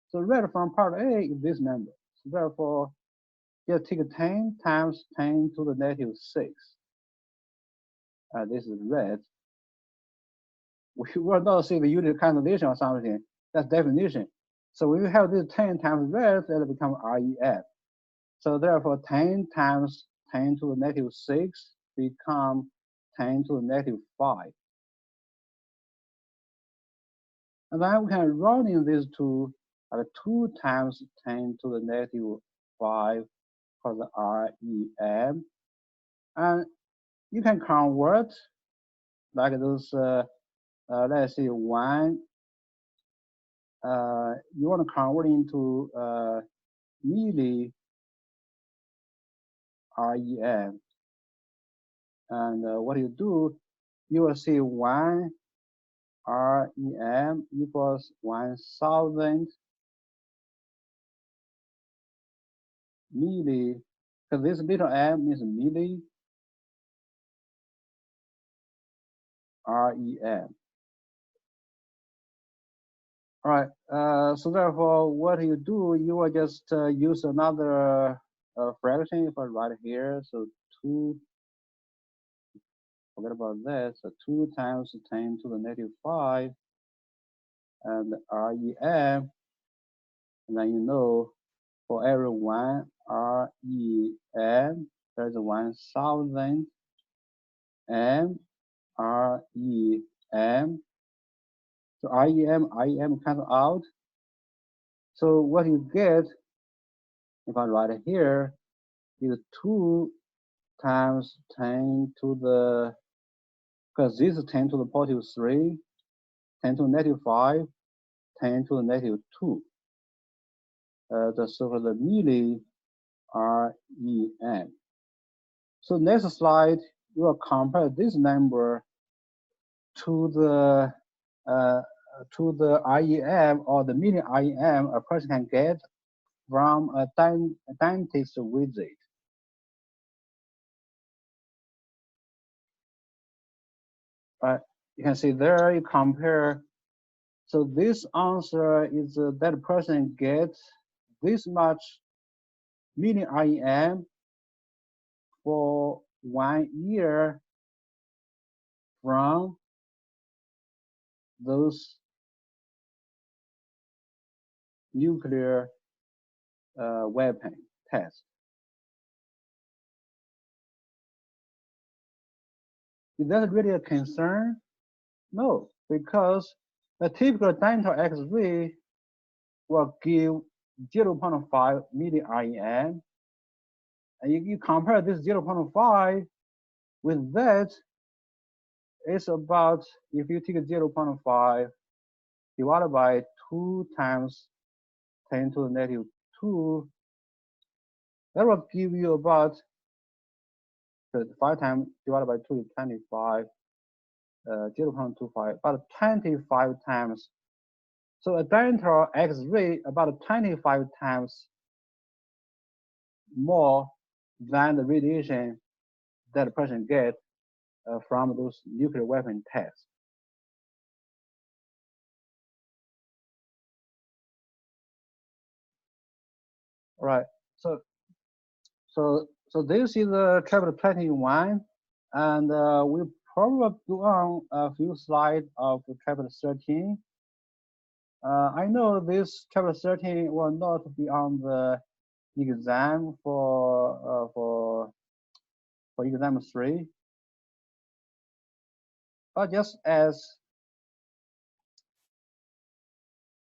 So res from part A is this number. So therefore, just take 10 times 10 to the negative 6. This is res. We will not see the unit calculation or something. That's definition. So when you have this 10 times res, it'll become REF. So therefore, 10 times 10 to the negative 6 become 10 to the negative 5. And then we can run in these two, 2 times 10 to the negative 5 for the REM. And you can convert like those, let's say 1, you want to convert into milli REM. And what you do, you will see 1 REM equals 1,000 milli, because this little m is milli REM. All right, so therefore, what you do, you will just use another fraction if I write here. So 2, forget about that. So 2 times 10 to the negative 5 and REM. And then you know for every 1 REM, there's 1,000 M REM. So REM comes out. So what you get, if I write it here, is 2 times 10 to the, because this is 10 to the positive 3, 10 to the negative 5, 10 to the negative 2. So for the milli REM. So next slide, you will compare this number to the REM or the milli REM a person can get from a dentist visit. Right, you can see there you compare. So this answer is that person gets this much milli REM for 1 year from those nuclear weapon tests. Is that really a concern? No, because the typical dental X-ray, will give 0.5 millirem. And you compare this 0.5 with that, it's about, if you take 0.5 divided by 2 times 10 to the negative 2, that will give you about 5 times divided by 2 is 25, 0.25, about 25 times. So a dental X-ray about 25 times more than the radiation that a person gets from those nuclear weapon tests. All right. So this is chapter 21, and we'll probably go on a few slides of chapter 13. I know this chapter 13 will not be on the exam for exam 3, but just as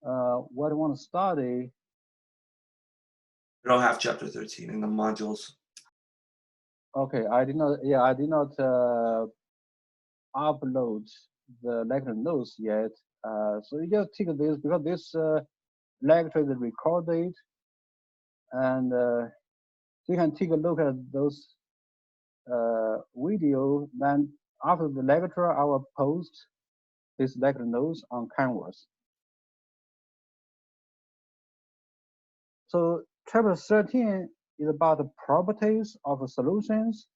what I want to study. We don't have chapter 13 in the modules. Okay, I did not. Yeah, I did not upload the lecture notes yet. So you just take this because this lecture is recorded, and you can take a look at those video. Then after the lecture, I will post this lecture notes on Canvas. So chapter 13 is about the properties of solutions.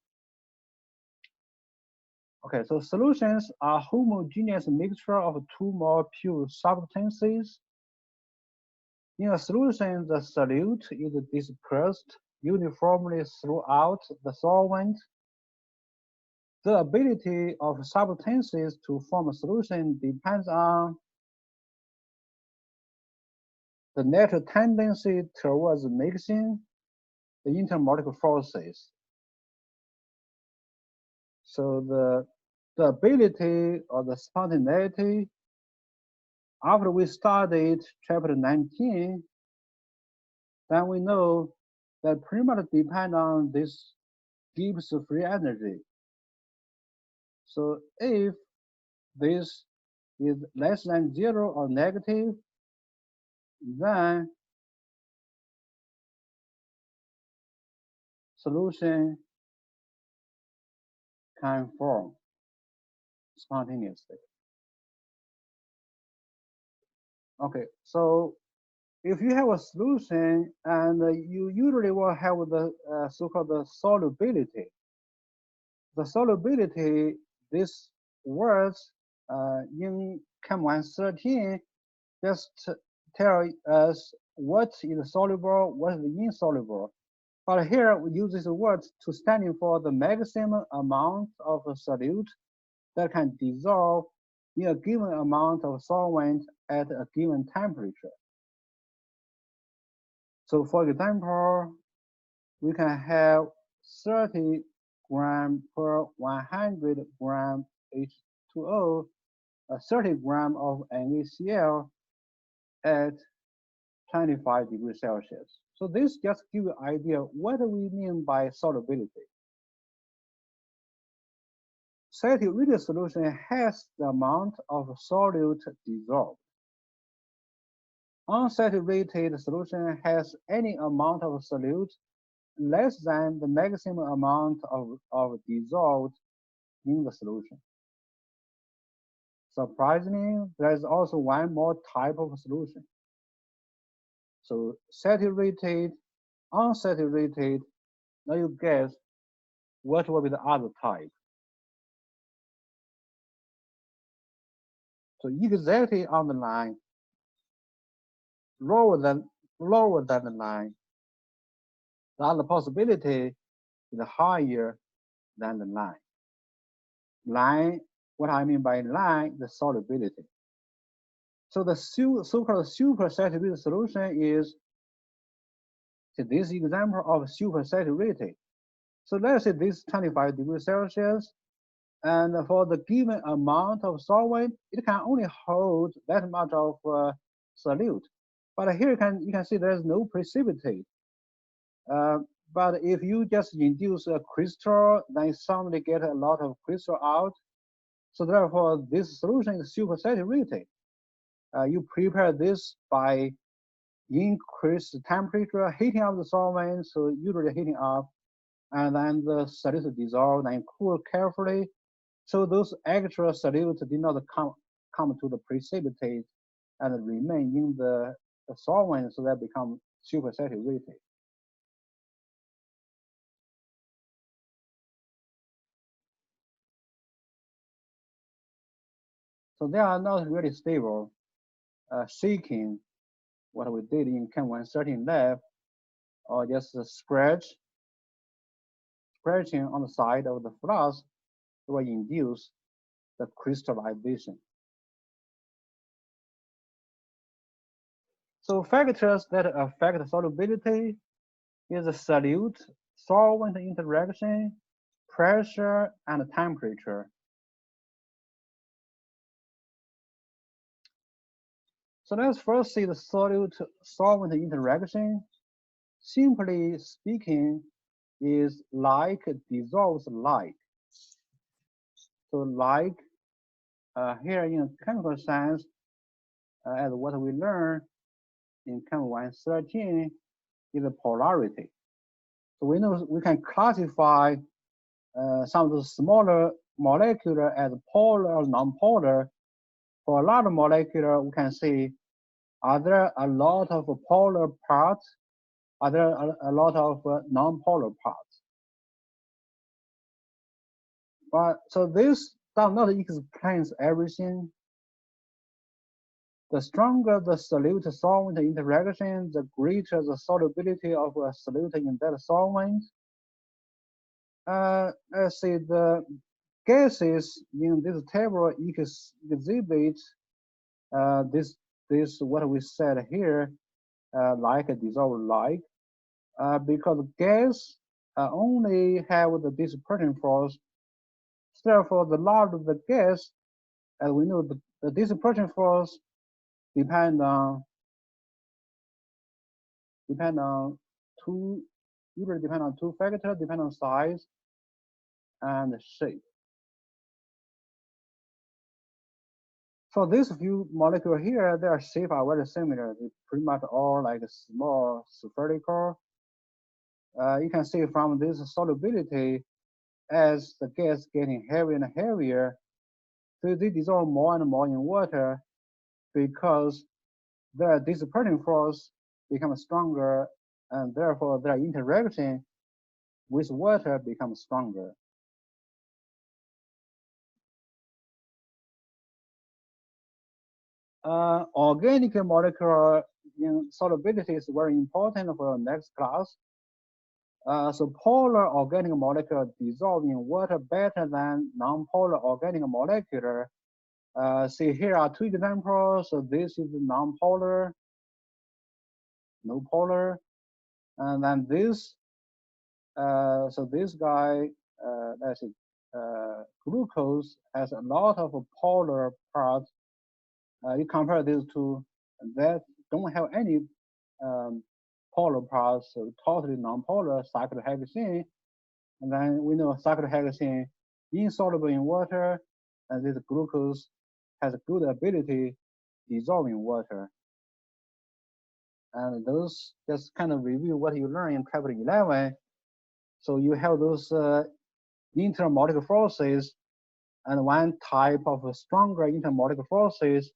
Okay, so solutions are homogeneous mixture of two more pure substances. In a solution, the solute is dispersed uniformly throughout the solvent. The ability of substances to form a solution depends on the natural tendency towards mixing the intermolecular forces. So the ability or the spontaneity, after we studied chapter 19, then we know that pretty much depend on this Gibbs free energy. So if this is less than 0 or negative, then solution can form spontaneously. Okay, so if you have a solution and you usually will have the so-called the solubility. The solubility, this words in Chem 113 just tell us what is soluble, what is insoluble. But here we use this word to standing for the maximum amount of a solute that can dissolve in a given amount of solvent at a given temperature. So for example, we can have 30 gram per 100 gram H2O, 30 gram of NaCl at 25 degrees Celsius. So this just gives you an idea what do we mean by solubility. Saturated solution has the amount of solute dissolved. Unsaturated solution has any amount of solute less than the maximum amount of dissolved in the solution. Surprisingly, there is also one more type of solution. So saturated, unsaturated, now you guess what will be the other type. So exactly on the line, lower than the line, the other possibility is higher than the line. Line, what I mean by line, the solubility. So the so-called supersaturated solution is this example of supersaturated. So let's say this 25 degrees Celsius, and for the given amount of solvent, it can only hold that much of solute. But here you can see there's no precipitate. But if you just induce a crystal, then you suddenly get a lot of crystal out. So therefore, this solution is supersaturated. You prepare this by increase the temperature, heating up the solvent, so usually heating up, and then the solute dissolve, then cool carefully. So those extra solutes did not come to the precipitate and remain in the solvent, so that become supersaturated. So they are not really stable. Shaking, what we did in Chem 113 lab, or just scratching on the side of the flask will induce the crystallization. So factors that affect solubility is the solute-solvent interaction, pressure, and temperature. So let's first see the solute-solvent interaction. Simply speaking, is like dissolves like. So like here in chemical science, as what we learn in Chem 113 is the polarity. So we know we can classify some of the smaller molecular as polar or non-polar. For a large molecular, we can see, are there a lot of polar parts? Are there a lot of non-polar parts? But so this does not explain everything. The stronger the solute-solvent interaction, the greater the solubility of a solute in that solvent. Let's see, the gases in this table exhibit this what we said here, like a dissolved like, because gas only have the dispersion force. Therefore, the larger the gas, as we know, the dispersion force depend on usually depend on two factors, depend on size and shape. For these few molecules here, their shape are very similar. They pretty much all like small spherical. You can see from this solubility, as the gas getting heavier and heavier, so they dissolve more and more in water because their dispersion force becomes stronger, and therefore their interaction with water becomes stronger. Organic molecular insolubility is very important for next class. So polar organic molecule dissolve in water better than non-polar organic molecular. See, here are two examples. So this is non-polar, no polar, and then this. So this guy, let's see, glucose has a lot of polar parts. You compare these two, that don't have any polar parts, so totally non-polar cyclohexene. And then we know cyclohexene insoluble in water, and this glucose has a good ability dissolve in water. And those just kind of review what you learn in chapter 11. So you have those intermolecular forces, and one type of stronger intermolecular forces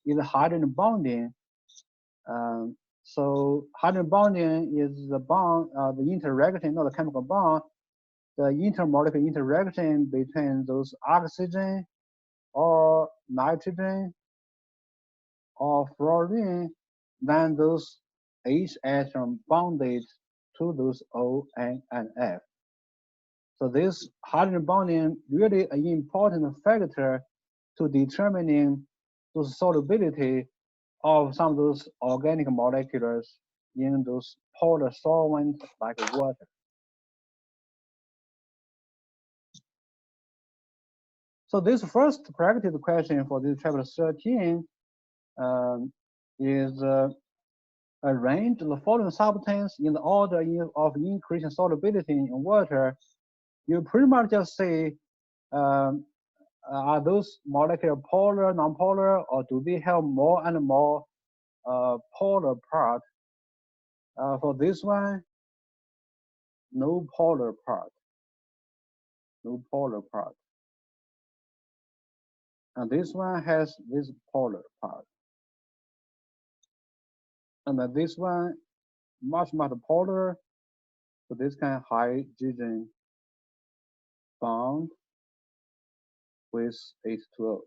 is hydrogen bonding. So hydrogen bonding is the bond, the interaction, not the chemical bond, the intermolecular interaction between those oxygen or nitrogen or fluorine, then those H atom bonded to those O, N, and F. So this hydrogen bonding really an important factor to determining the solubility of some of those organic molecules in those polar solvents like water. So this first practice question for this chapter 13 is arrange the following substance in the order of increasing solubility in water, you pretty much just say, are those molecules polar, non-polar, or do they have more and more polar part? For this one, no polar part, no polar part. And this one has this polar part. And then this one, much polar, so this kind of hydrogen bond with H2O.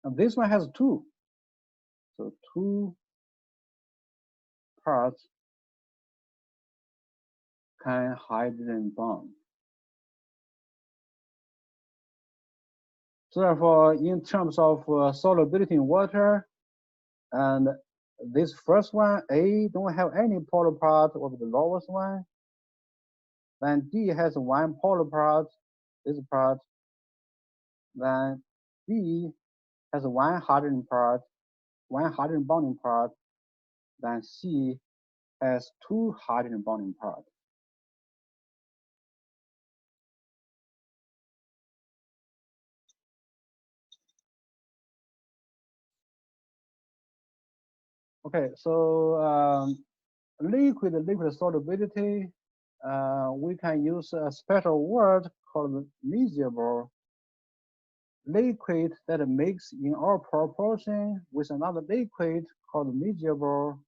And this one has two. So two parts kind hydrogen bond. So therefore, in terms of solubility in water, and this first one, A, don't have any polar part of the lowest one. Then D has one polar part, this part. Then B has one hydrogen part, one hydrogen bonding part. Then C has two hydrogen bonding parts. Okay, so liquid solubility, we can use a special word called miscible. Liquid that mix in all proportion with another liquid called miscible.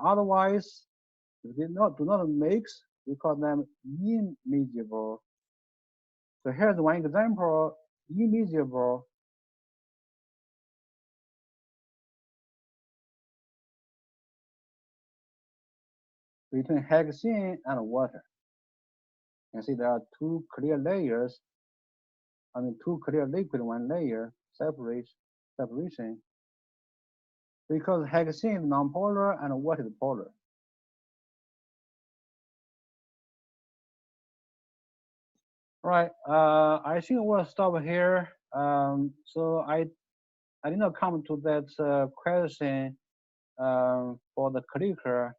Otherwise, if they do not mix, we call them immiscible. So here's one example, immiscible. Between hexene and water. You can see there are two clear layers, I mean two clear liquid, one layer, separation. Because hexene is nonpolar and water is polar. All right, I think we'll stop here. So I did not come to that question for the clicker.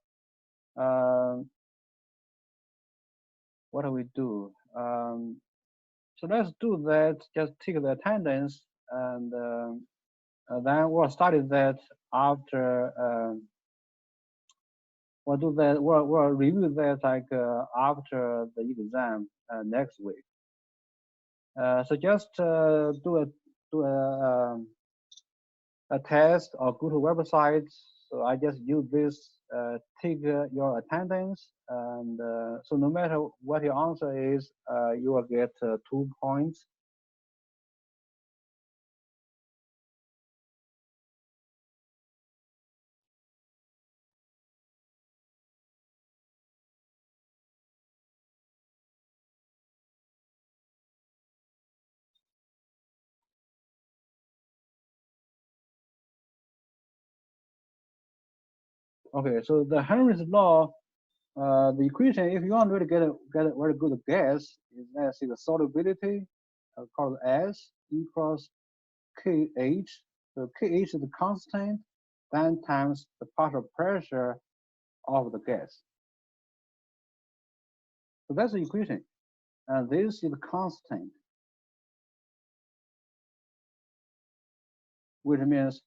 What do we do? So let's do that. Just take the attendance, and then we'll study that after. We'll do that. We'll review that like after the exam next week. So just do a test or go to websites. So I just use this, take your attendance, and so no matter what your answer is, you will get 2 points. Okay, so the Henry's law, the equation, if you want to really get a very good guess, is let's see the solubility called S equals KH. So KH is the constant, then times the partial pressure of the gas. So that's the equation, and this is the constant, which means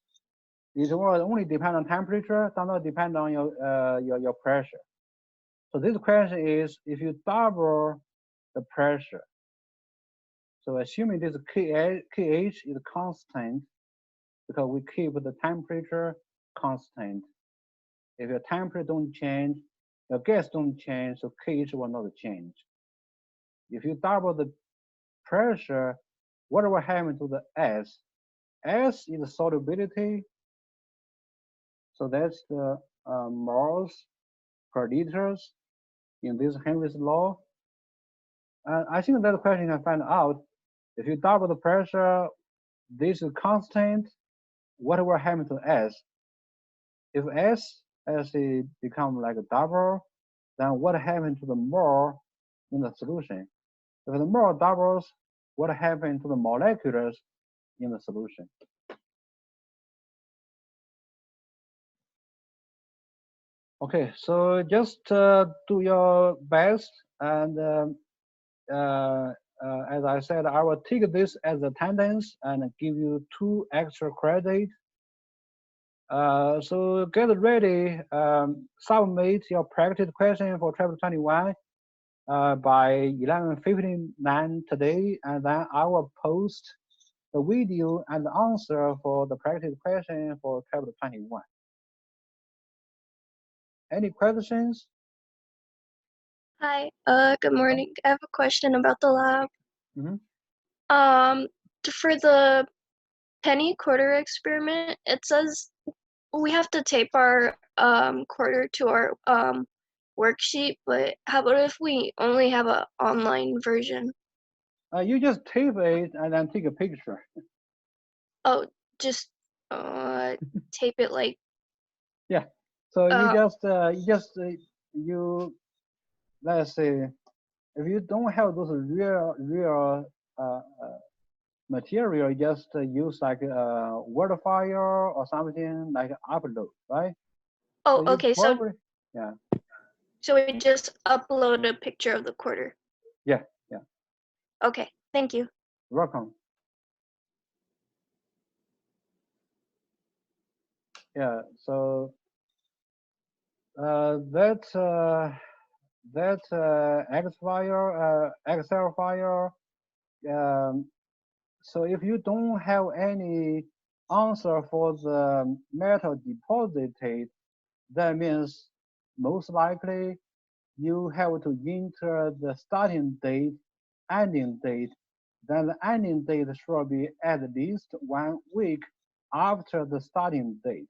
it will only depend on temperature, does not depend on your pressure. So this question is, if you double the pressure, so assuming this KH is constant, because we keep the temperature constant. If your temperature don't change, your gas don't change, so KH will not change. If you double the pressure, what will happen to the S? S is the solubility, so that's the moles per liters in this Henry's law. And I think that question can find out, if you double the pressure, this is constant, what will happen to S? If S become like a double, then what happens to the mole in the solution? If the mole doubles, what happens to the molecules in the solution? Okay, so just do your best, and as I said, I will take this as attendance and give you 2 extra credit. So get ready, submit your practice question for chapter 21 by 11:59 today, and then I will post the video and the answer for the practice question for chapter 21. Any questions? Hi, good morning. I have a question about the lab. Mhm. For the penny quarter experiment, it says we have to tape our quarter to our worksheet, but how about if we only have an online version? You just tape it and then take a picture. Oh, just tape it like Yeah. So you uh let's say, if you don't have those real material, you just use like a Word file or something like upload, right? oh, So you okay, probably, yeah, so we just upload a picture of the quarter. yeah. Okay, thank you. Welcome. Yeah. So that Excel file. Um, so if you don't have any answer for the metal deposited, that means most likely you have to enter the starting date, ending date. Then the ending date should be at least 1 week after the starting date.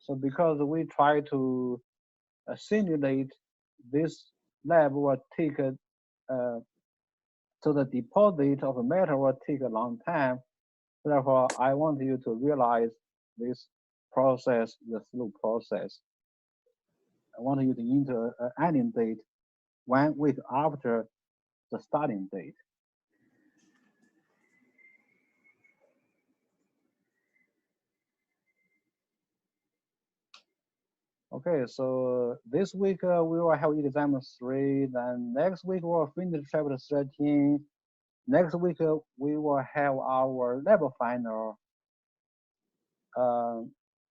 So because we try to simulate, this lab will take so the deposit of metal will take a long time. Therefore, I want you to realize this process, the slow process. I want you to enter an ending date 1 week after the starting date. Okay, so this week we will have exam 3. Then next week we'll finish chapter 13. Next week we will have our lab final.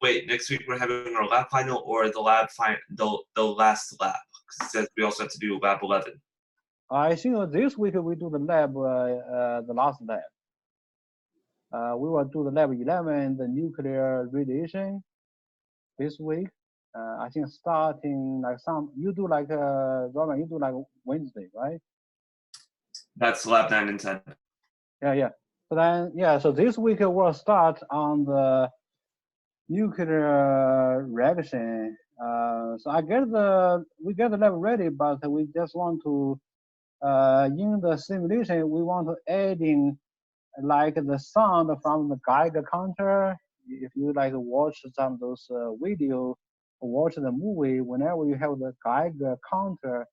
Wait, next week we're having our lab final or the lab the last lab? Because it says we also have to do lab 11. I think this week we do the lab, the last lab. We will do the lab 11, the nuclear radiation, this week. I think starting like you do like, Robin, you do like Wednesday, right? That's lab 9 and 10. Yeah. So then, yeah, so this week we'll start on the nuclear reaction. So we get the lab ready, but we just want to, in the simulation, we want to add in like the sound from the Geiger counter. If you like watch some of those video, watch the movie, whenever you have the Geiger counter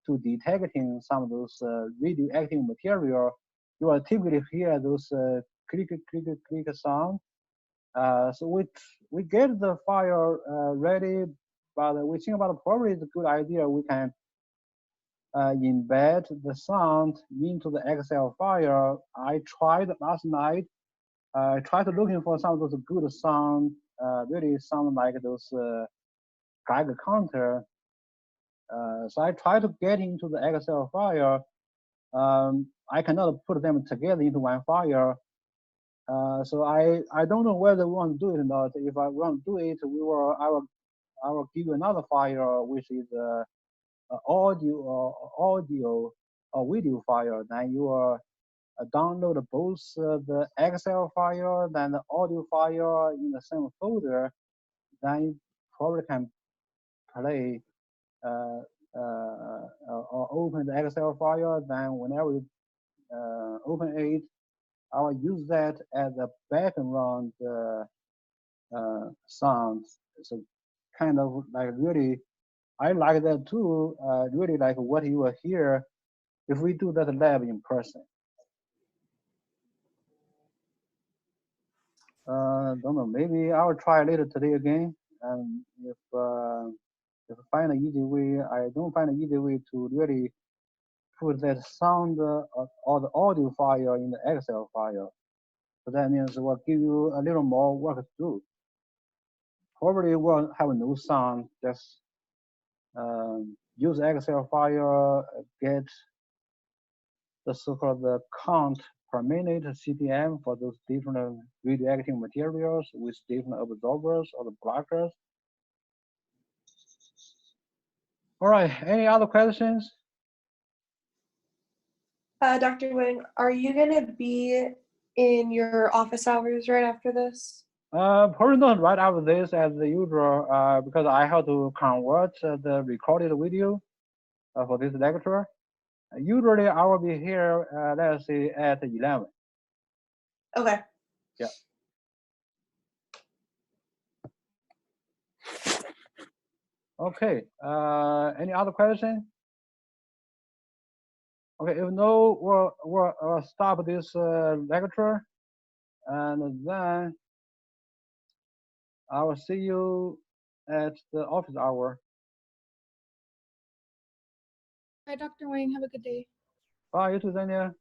to detecting some of those radioactive material, you will typically hear those click sound. So we get the file ready, but we think about probably it's a good idea. We can embed the sound into the Excel file. I tried last night. I tried looking for some of those good sound, really sound like those Geiger counter. So I tried to get into the Excel file. I cannot put them together into one file. So I don't know whether we want to do it or not. If I want to do it, I will give you another file which is audio or video file. Then you will download both the Excel file then the audio file in the same folder. Then you probably can play or open the Excel file. Then whenever you open it, I will use that as a background sounds. So kind of like really, I like that too. Really like what you will hear if we do that lab in person. Don't know. Maybe I will try later today again. and if find an easy way, I don't find an easy way to really put that sound or the audio file in the Excel file. So that means we'll give you a little more work to do. Probably will have no sound, just use Excel file, get the so-called count per minute CPM for those different radioactive materials with different absorbers or the blockers. All right, any other questions? Dr. Wing, are you gonna be in your office hours right after this? Probably not right after this as the usual, because I have to convert the recorded video for this lecture. Usually I will be here, let's say at 11. Okay. Yeah. Okay, any other question? Okay, if no, we'll stop this lecture, and then I will see you at the office hour. Bye, Dr. Wang. Have a good day. Bye, you too, Daniel.